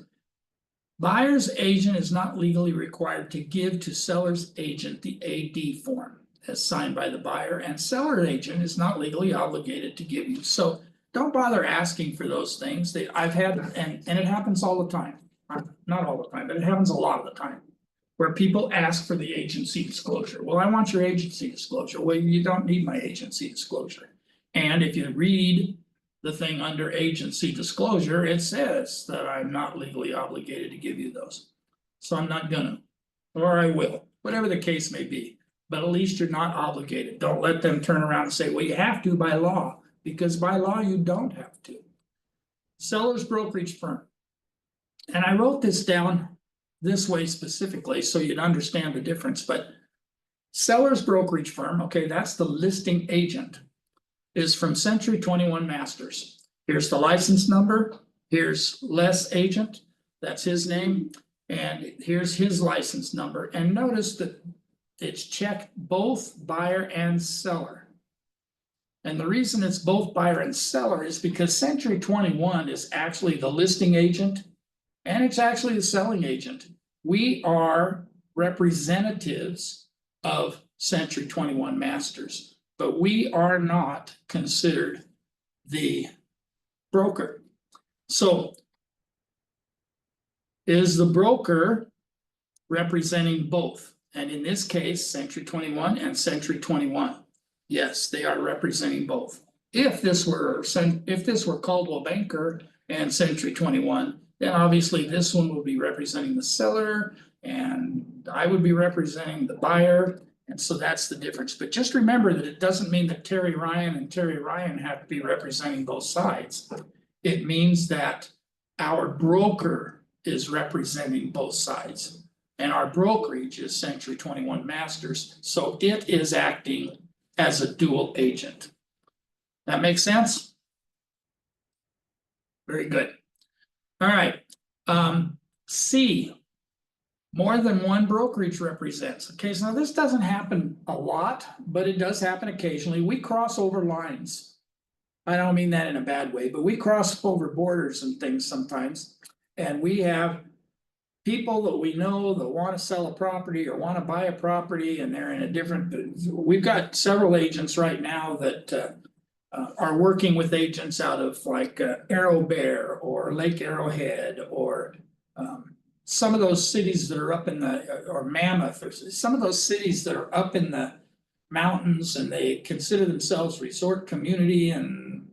Buyer's agent is not legally required to give to seller's agent the AD form as signed by the buyer, and seller agent is not legally obligated to give you. So don't bother asking for those things. I've had, and it happens all the time. Not all the time, but it happens a lot of the time, where people ask for the agency disclosure. Well, I want your agency disclosure. Well, you don't need my agency disclosure. And if you read the thing under agency disclosure, it says that I'm not legally obligated to give you those. So I'm not gonna, or I will, whatever the case may be. But at least you're not obligated. Don't let them turn around and say, well, you have to by law, because by law you don't have to. Seller's brokerage firm. And I wrote this down this way specifically so you'd understand the difference, but seller's brokerage firm, okay, that's the listing agent, is from Century 21 Masters. Here's the license number, here's Les agent, that's his name, and here's his license number. And notice that it's checked both buyer and seller. And the reason it's both buyer and seller is because Century 21 is actually the listing agent and it's actually the selling agent. We are representatives of Century 21 Masters, but we are not considered the broker. So is the broker representing both? And in this case, Century 21 and Century 21. Yes, they are representing both. If this were Coldwell Banker and Century 21, then obviously this one will be representing the seller and I would be representing the buyer. And so that's the difference. But just remember that it doesn't mean that Terry Ryan and Terry Ryan have to be representing both sides. It means that our broker is representing both sides. And our brokerage is Century 21 Masters, so it is acting as a dual agent. That makes sense? Very good. All right, C. More than one brokerage represents. Okay, so now this doesn't happen a lot, but it does happen occasionally. We cross over lines. I don't mean that in a bad way, but we cross over borders and things sometimes. And we have people that we know that want to sell a property or want to buy a property, and they're in a different, we've got several agents right now that are working with agents out of like Arrow Bear or Lake Arrowhead or some of those cities that are up in the, or Mammoth, or some of those cities that are up in the mountains, and they consider themselves resort community, and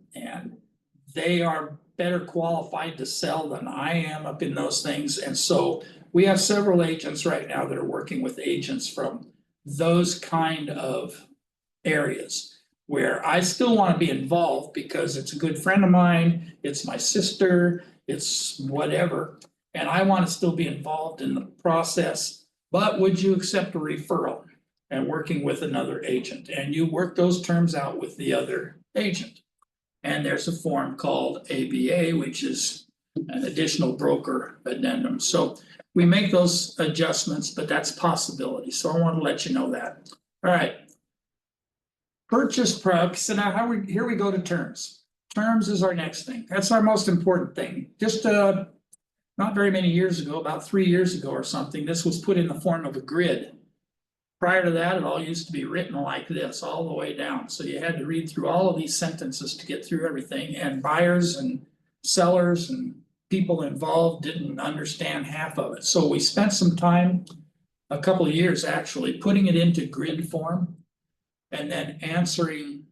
they are better qualified to sell than I am up in those things. And so we have several agents right now that are working with agents from those kind of areas where I still want to be involved because it's a good friend of mine, it's my sister, it's whatever. And I want to still be involved in the process, but would you accept a referral and working with another agent? And you work those terms out with the other agent. And there's a form called ABA, which is an additional broker addendum. So we make those adjustments, but that's a possibility. So I want to let you know that. All right. Purchase price. So now here we go to terms. Terms is our next thing. That's our most important thing. Just not very many years ago, about 3 years ago or something, this was put in the form of a grid. Prior to that, it all used to be written like this, all the way down. So you had to read through all of these sentences to get through everything, and buyers and sellers and people involved didn't understand half of it. So we spent some time, a couple of years actually, putting it into grid form and then answering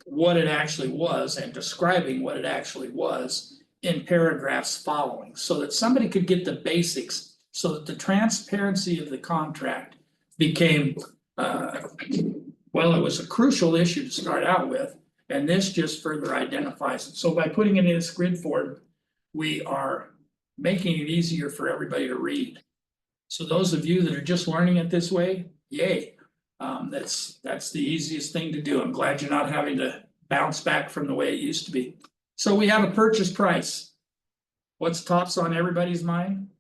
what it actually was and describing what it actually was in paragraphs following, so that somebody could get the basics, so that the transparency of the contract became, well, it was a crucial issue to start out with, and this just further identifies it. So by putting it in this grid form, we are making it easier for everybody to read. So those of you that are just learning it this way, yay. That's the easiest thing to do. I'm glad you're not having to bounce back from the way it used to be. So we have a purchase price. What's tops on everybody's mind?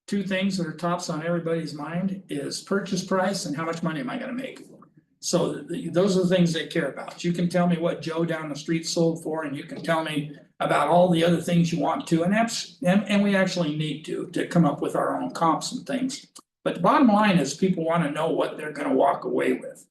Two things that are tops on everybody's mind is purchase price and how much money am I gonna make? So those are the things they care about. You can tell me what Joe down the street sold for, and you can tell me about all the other things you want to, and we actually need to come up with our own comps and things. But the bottom line is people want to know what they're gonna walk away with.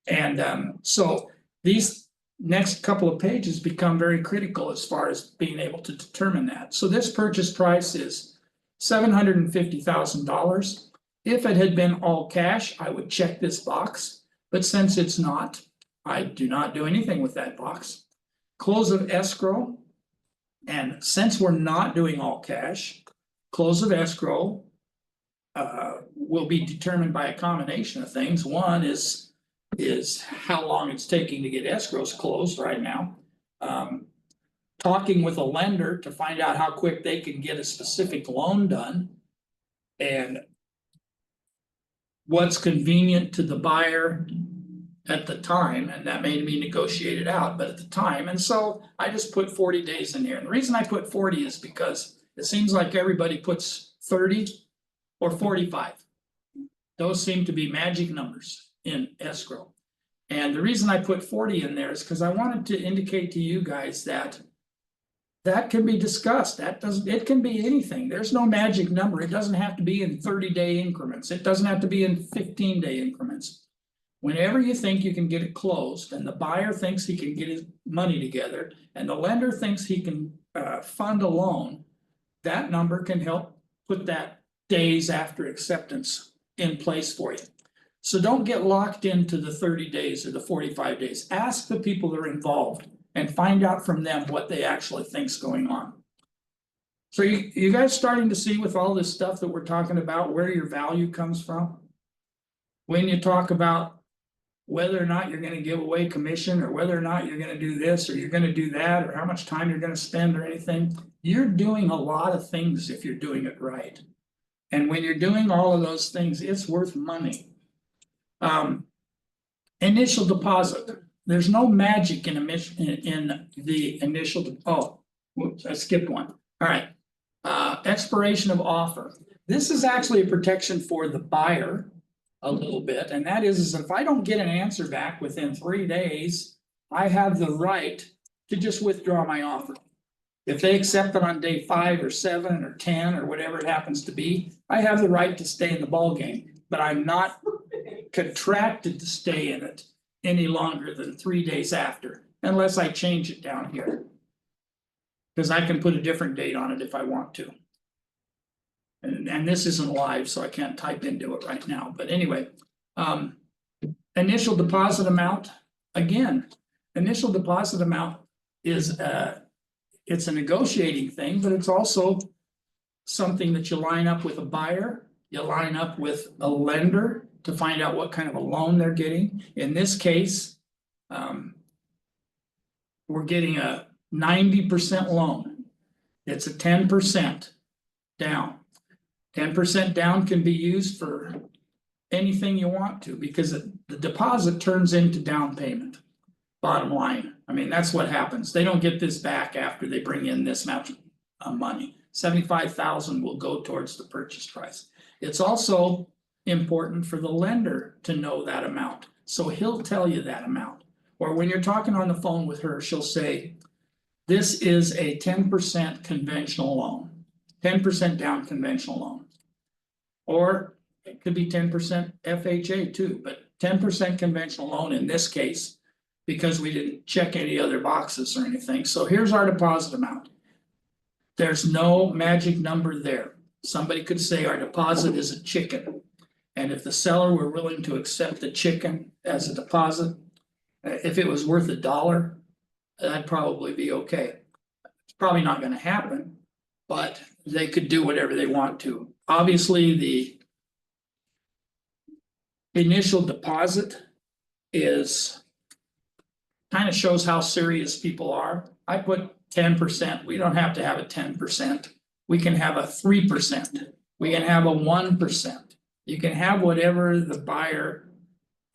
And so these next couple of pages become very critical as far as being able to determine that. So this purchase price is $750,000. If it had been all cash, I would check this box, but since it's not, I do not do anything with that box. Close of escrow, and since we're not doing all cash, close of escrow will be determined by a combination of things. One is how long it's taking to get escrows closed right now. Talking with a lender to find out how quick they can get a specific loan done. And what's convenient to the buyer at the time, and that may be negotiated out, but at the time. And so I just put 40 days in here. And the reason I put 40 is because it seems like everybody puts 30 or 45. Those seem to be magic numbers in escrow. And the reason I put 40 in there is because I wanted to indicate to you guys that that can be discussed. It can be anything. There's no magic number. It doesn't have to be in 30-day increments. It doesn't have to be in 15-day increments. Whenever you think you can get it closed, and the buyer thinks he can get his money together, and the lender thinks he can fund a loan, that number can help put that days after acceptance in place for you. So don't get locked into the 30 days or the 45 days. Ask the people that are involved and find out from them what they actually think's going on. So you guys starting to see with all this stuff that we're talking about where your value comes from? When you talk about whether or not you're gonna give away commission, or whether or not you're gonna do this or you're gonna do that, or how much time you're gonna spend or anything, you're doing a lot of things if you're doing it right. And when you're doing all of those things, it's worth money. Initial deposit, there's no magic in the initial, oh, whoops, I skipped one. All right. Expiration of offer. This is actually a protection for the buyer a little bit, and that is if I don't get an answer back within 3 days, I have the right to just withdraw my offer. If they accept it on day 5 or 7 or 10 or whatever it happens to be, I have the right to stay in the ballgame, but I'm not contracted to stay in it any longer than 3 days after, unless I change it down here. Because I can put a different date on it if I want to. And this isn't live, so I can't type into it right now, but anyway. Initial deposit amount, again, initial deposit amount is it's a negotiating thing, but it's also something that you line up with a buyer, you line up with a lender to find out what kind of a loan they're getting. In this case, we're getting a 90% loan. It's a 10% down. 10% down can be used for anything you want to, because the deposit turns into down payment. Bottom line, I mean, that's what happens. They don't get this back after they bring in this amount of money. 75,000 will go towards the purchase price. It's also important for the lender to know that amount, so he'll tell you that amount. Or when you're talking on the phone with her, she'll say, this is a 10% conventional loan, 10% down conventional loan. Or it could be 10% FHA too, but 10% conventional loan in this case, because we didn't check any other boxes or anything. So here's our deposit amount. There's no magic number there. Somebody could say our deposit is a chicken. And if the seller were willing to accept the chicken as a deposit, if it was worth $1, that'd probably be okay. It's probably not gonna happen, but they could do whatever they want to. Obviously, the initial deposit is kind of shows how serious people are. I put 10%. We don't have to have a 10%. We can have a 3%. We can have a 1%. You can have whatever the buyer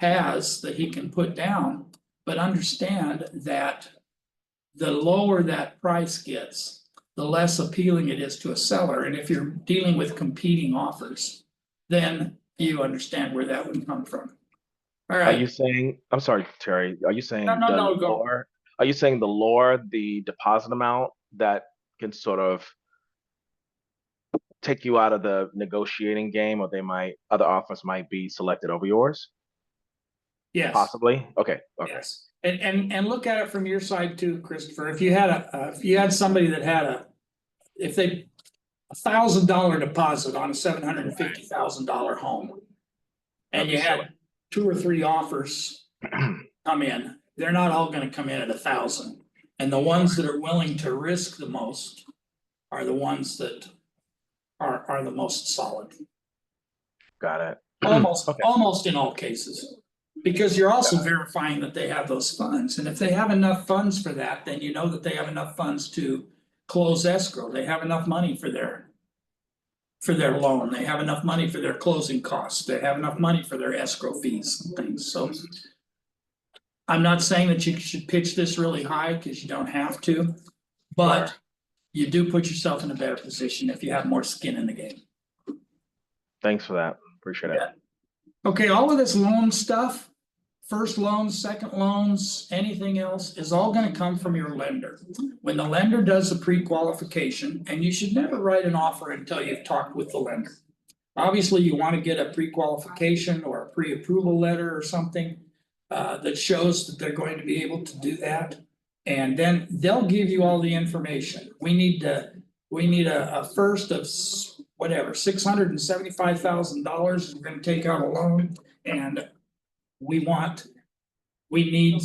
has that he can put down, but understand that the lower that price gets, the less appealing it is to a seller. And if you're dealing with competing offers, then you understand where that would come from. All Are right. you saying, I'm sorry, Terry, are you saying No, the go. lower, are you saying the lower the deposit amount that can sort of take you out of the negotiating game, or other offers might be selected over yours? Yes. Possibly? Okay, okay. Yes, and look at it from your side too, Christopher. If you had somebody that had if they $1,000 deposit on a $750,000 home. And you had 2 or 3 offers come in, they're not all gonna come in at 1,000. And the ones that are willing to risk the most are the ones that are the most solid. Got it. Almost, Okay. almost in all cases. Because you're also verifying that they have those funds, and if they have enough funds for that, then you know that they have enough funds to close escrow. They have enough money for their loan, they have enough money for their closing costs, they have enough money for their escrow fees and things, so. I'm not saying that you should pitch this really high, cause you don't have to, but Sure. you do put yourself in a better position if you have more skin in the game. Thanks for that. Appreciate it. Yeah. Okay, all of this loan stuff, first loans, second loans, anything else is all gonna come from your lender. When the lender does the pre-qualification, and you should never write an offer until you've talked with the lender. Obviously, you wanna get a pre-qualification or a pre-approval letter or something that shows that they're going to be able to do that. And then they'll give you all the information. We need a first of whatever, $675,000, we're gonna take out a loan, and we need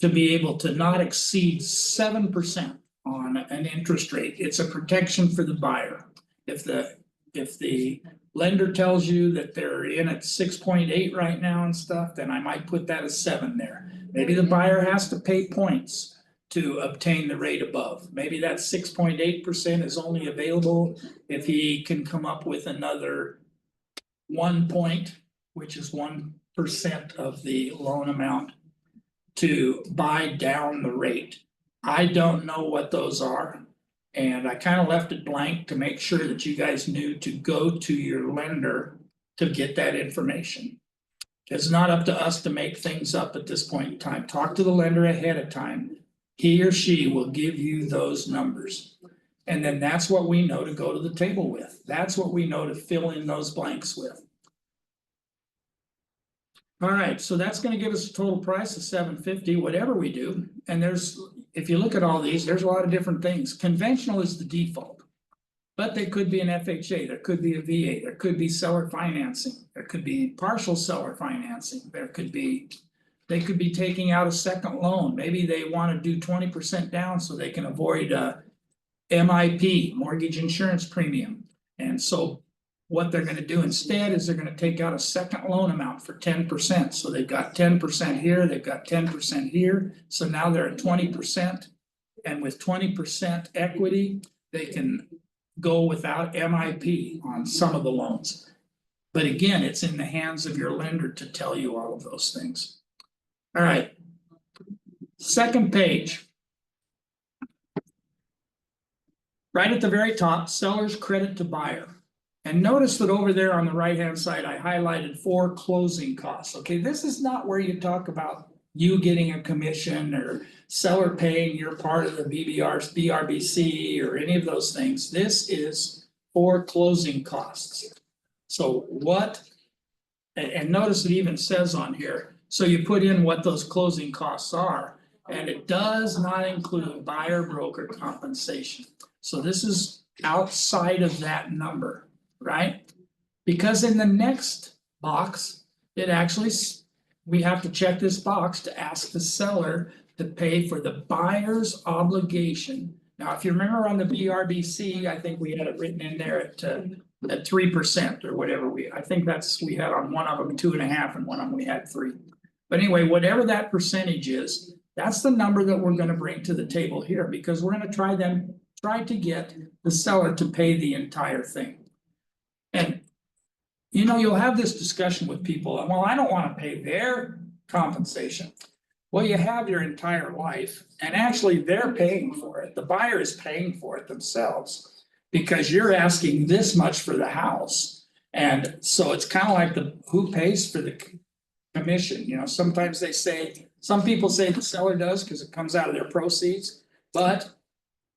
to be able to not exceed 7% on an interest rate. It's a protection for the buyer. If the lender tells you that they're in at 6.8 right now and stuff, then I might put that as 7 there. Maybe the buyer has to pay points, to obtain the rate above. Maybe that 6.8% is only available if he can come up with another 1 point, which is 1% of the loan amount, to buy down the rate. I don't know what those are. And I kind of left it blank to make sure that you guys knew to go to your lender to get that information. It's not up to us to make things up at this point in time. Talk to the lender ahead of time. He or she will give you those numbers. And then that's what we know to go to the table with. That's what we know to fill in those blanks with. All right, so that's gonna give us a total price of $750, whatever we do. And there's, if you look at all these, there's a lot of different things. Conventional is the default. But there could be an FHA, there could be a VA, there could be seller financing, there could be partial seller financing, there could be. They could be taking out a second loan. Maybe they want to do 20% down so they can avoid MIP, mortgage insurance premium. And so what they're gonna do instead is they're gonna take out a second loan amount for 10%. So they've got 10% here, they've got 10% here. So now they're at 20%. And with 20% equity, they can go without MIP on some of the loans. But again, it's in the hands of your lender to tell you all of those things. All right. Second page. Right at the very top, seller's credit to buyer. And notice that over there on the right-hand side, I highlighted 4 closing costs. Okay, this is not where you talk about you getting a commission or seller paying your part of the BRBC or any of those things. This is 4 closing costs. So what, and notice it even says on here, so you put in what those closing costs are, and it does not include buyer broker compensation. So this is outside of that number, right? Because in the next box, it actually, we have to check this box to ask the seller to pay for the buyer's obligation. Now, if you remember on the BRBC, I think we had it written in there at 3% or whatever I think that's, we had on one of them 2.5 and one of them we had 3. But anyway, whatever that percentage is, that's the number that we're gonna bring to the table here, because we're gonna try to get the seller to pay the entire thing. And you know, you'll have this discussion with people, well, I don't wanna pay their compensation. Well, you have your entire life, and actually they're paying for it, the buyer is paying for it themselves. Because you're asking this much for the house, and so it's kind of like who pays for the commission, you know, sometimes they say, some people say the seller does because it comes out of their proceeds, but.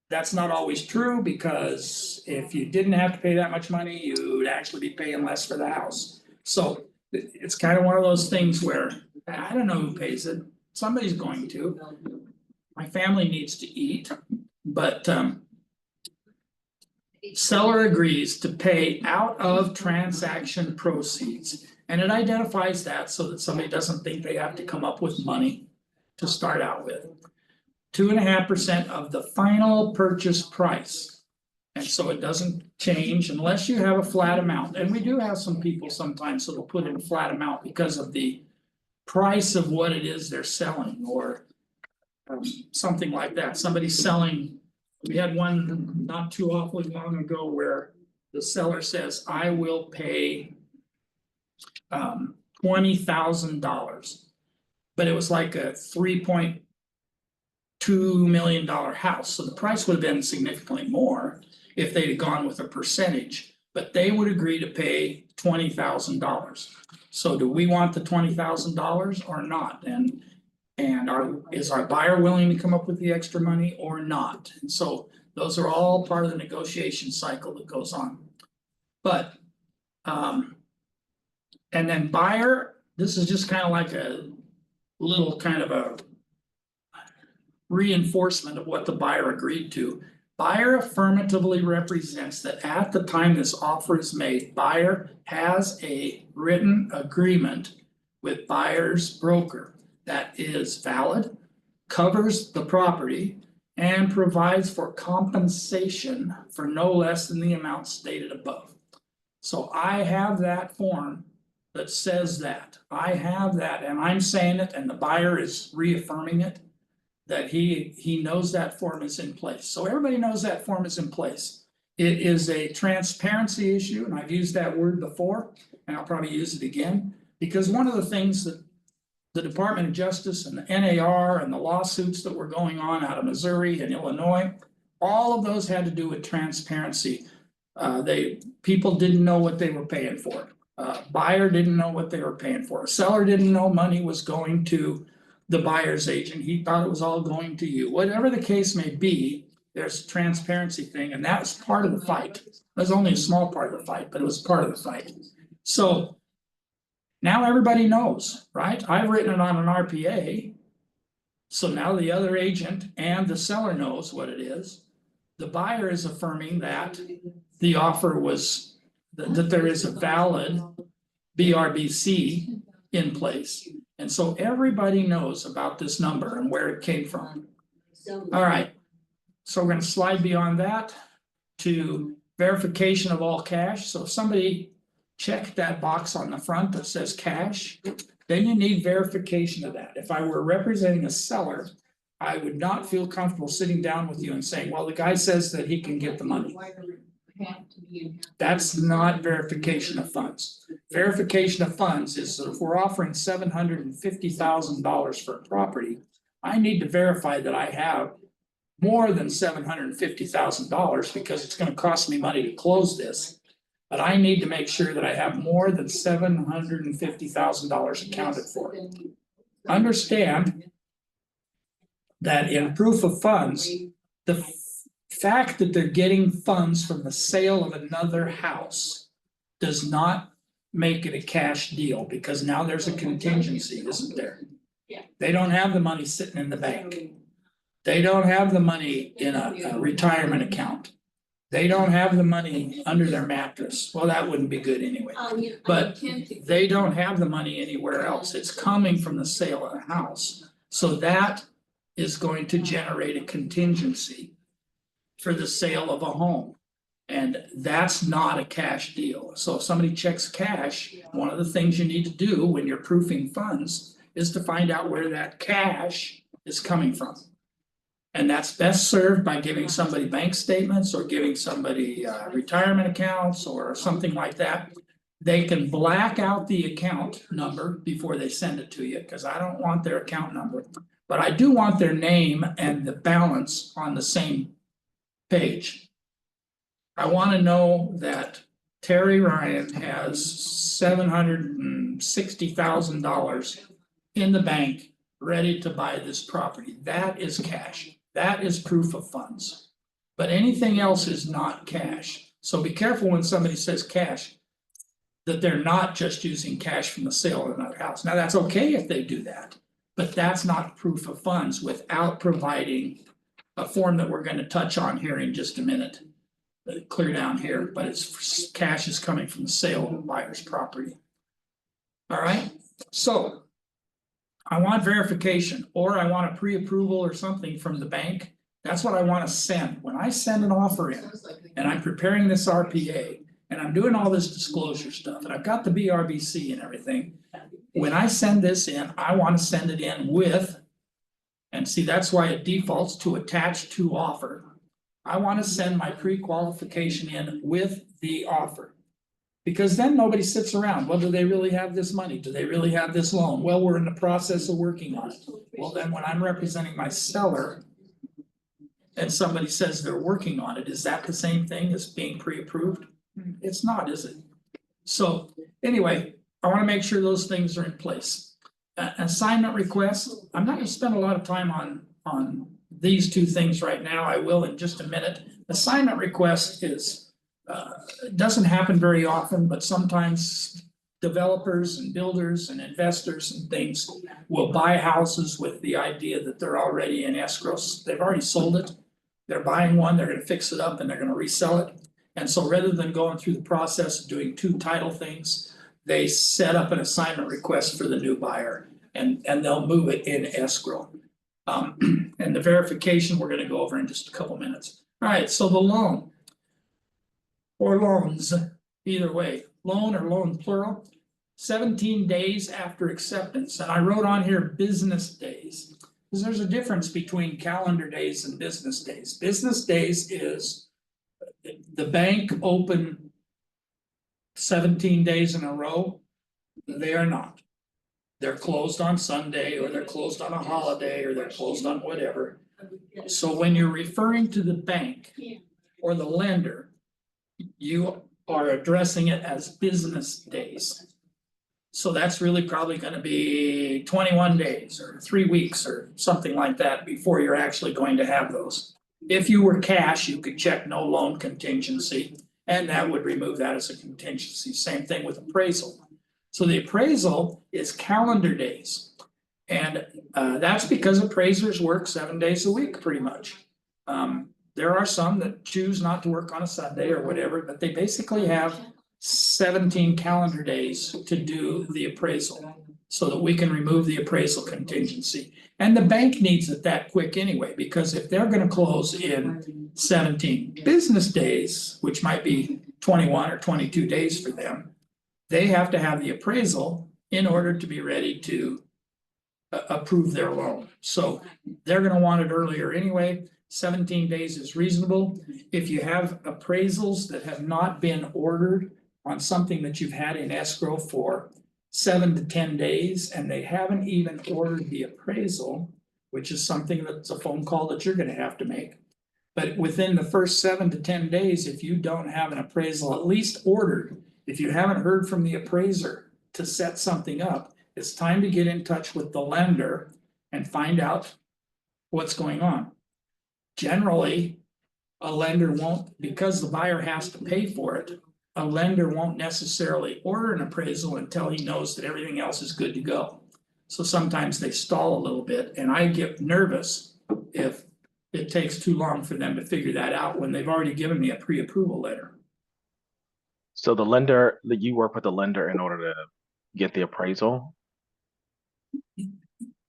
That's not always true, because if you didn't have to pay that much money, you would actually be paying less for the house. So it's kind of one of those things where, I don't know who pays it, somebody's going to. My family needs to eat, but seller agrees to pay out of transaction proceeds. And it identifies that so that somebody doesn't think they have to come up with money to start out with. 2.5% of the final purchase price. And so it doesn't change unless you have a flat amount. And we do have some people sometimes that'll put in a flat amount because of the price of what it is they're selling, or something like that. Somebody's selling, we had one not too awfully long ago where the seller says, I will pay $20,000. But it was like a $3.2 million house, so the price would have been significantly more if they'd have gone with a percentage, but they would agree to pay $20,000. So do we want the $20,000 or not? And is our buyer willing to come up with the extra money or not? And so those are all part of the negotiation cycle that goes on. But and then buyer, this is just kind of like a little kind of a reinforcement of what the buyer agreed to. Buyer affirmatively represents that at the time this offer is made, buyer has a written agreement with buyer's broker that is valid, covers the property, and provides for compensation for no less than the amount stated above. So I have that form that says that. I have that, and I'm saying it, and the buyer is reaffirming it, that he knows that form is in place. So everybody knows that form is in place. It is a transparency issue, and I've used that word before, and I'll probably use it again. Because one of the things that the Department of Justice and the NAR and the lawsuits that were going on out of Missouri and Illinois, all of those had to do with transparency. People didn't know what they were paying for. Buyer didn't know what they were paying for. Seller didn't know money was going to the buyer's agent. He thought it was all going to you. Whatever the case may be, there's a transparency thing, and that was part of the fight. It was only a small part of the fight, but it was part of the fight. So now everybody knows, right? I've written it on an RPA. So now the other agent and the seller knows what it is. The buyer is affirming that the offer was, that there is a valid BRBC in place. And so everybody knows about this number and where it came from. All right, so we're gonna slide beyond that to verification of all cash. So if somebody checked that box on the front that says cash, then you need verification of that. If I were representing a seller, I would not feel comfortable sitting down with you and saying, well, the guy says that he can get the money. That's not verification of funds. Verification of funds is that if we're offering $750,000 for a property, I need to verify that I have more than $750,000 because it's gonna cost me money to close this. But I need to make sure that I have more than $750,000 accounted for. Understand that in proof of funds, the fact that they're getting funds from the sale of another house does not make it a cash deal, because now there's a contingency, isn't there? They don't have the money sitting in the bank. They don't have the money in a retirement account. They don't have the money under their mattress. Well, that wouldn't be good anyway. But they don't have the money anywhere else. It's coming from the sale of the house. So that is going to generate a contingency for the sale of a home. And that's not a cash deal. So if somebody checks cash, one of the things you need to do when you're proofing funds is to find out where that cash is coming from. And that's best served by giving somebody bank statements or giving somebody retirement accounts or something like that. They can black out the account number before they send it to you, because I don't want their account number. But I do want their name and the balance on the same page. I want to know that Terry Ryan has $760,000 in the bank ready to buy this property. That is cash. That is proof of funds. But anything else is not cash. So be careful when somebody says cash, that they're not just using cash from the sale of another house. Now, that's okay if they do that, but that's not proof of funds without providing a form that we're going to touch on here in just a minute. Clear down here, but it's cash is coming from the sale of the buyer's property. All right, so I want verification, or I want a pre-approval or something from the bank. That's what I want to send. When I send an offer in and I'm preparing this RPA and I'm doing all this disclosure stuff and I've got the BRBC and everything. When I send this in, I want to send it in with, and see, that's why it defaults to attach to offer. I want to send my pre-qualification in with the offer. Because then nobody sits around. Well, do they really have this money? Do they really have this loan? Well, we're in the process of working on it. Well, then when I'm representing my seller and somebody says they're working on it, is that the same thing as being pre-approved? It's not, is it? So anyway, I want to make sure those things are in place. Assignment requests, I'm not going to spend a lot of time on these two things right now. I will in just a minute. Assignment request is it doesn't happen very often, but sometimes developers and builders and investors and things will buy houses with the idea that they're already in escrow. They've already sold it. They're buying one, they're gonna fix it up and they're gonna resell it. And so rather than going through the process of doing two title things, they set up an assignment request for the new buyer and they'll move it in escrow. And the verification we're gonna go over in just a couple minutes. All right, so the loan. Or loans, either way, loan or loan plural, 17 days after acceptance, and I wrote on here business days. Because there's a difference between calendar days and business days. Business days is the bank open 17 days in a row. They are not. They're closed on Sunday, or they're closed on a holiday, or they're closed on whatever. So when you're referring to the bank or the lender, you are addressing it as business days. So that's really probably gonna be 21 days or 3 weeks or something like that before you're actually going to have those. If you were cash, you could check no loan contingency, and that would remove that as a contingency. Same thing with appraisal. So the appraisal is calendar days. And that's because appraisers work 7 days a week, pretty much. There are some that choose not to work on a Sunday or whatever, but they basically have 17 calendar days to do the appraisal. So that we can remove the appraisal contingency. And the bank needs it that quick anyway, because if they're gonna close in 17 business days, which might be 21 or 22 days for them. They have to have the appraisal in order to be ready to approve their loan. So they're gonna want it earlier anyway. 17 days is reasonable. If you have appraisals that have not been ordered on something that you've had in escrow for 7 to 10 days, and they haven't even ordered the appraisal, which is something that's a phone call that you're gonna have to make. But within the first 7 to 10 days, if you don't have an appraisal at least ordered, if you haven't heard from the appraiser to set something up, it's time to get in touch with the lender and find out what's going on. Generally, a lender won't, because the buyer has to pay for it, a lender won't necessarily order an appraisal until he knows that everything else is good to go. So sometimes they stall a little bit, and I get nervous if it takes too long for them to figure that out when they've already given me a pre-approval letter. So the lender, you work with the lender in order to get the appraisal?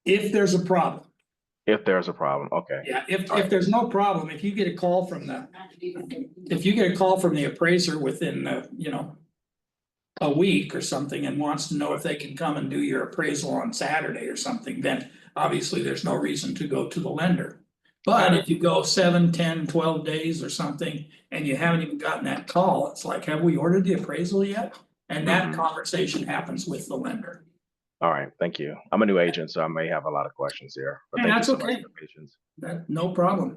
If there's a problem, If there's a problem, okay. yeah, if there's no problem, if you get a call from the. If you get a call from the appraiser within, a week or something and wants to know if they can come and do your appraisal on Saturday or something, then obviously there's no reason to go to the lender. But if you go 7, 10, 12 days or something and you haven't even gotten that call, it's like, have we ordered the appraisal yet? And that conversation happens with the lender. All right, thank you. I'm a new agent, so I may have a lot of questions here. But And thank you that's so much okay. for your patience. No problem.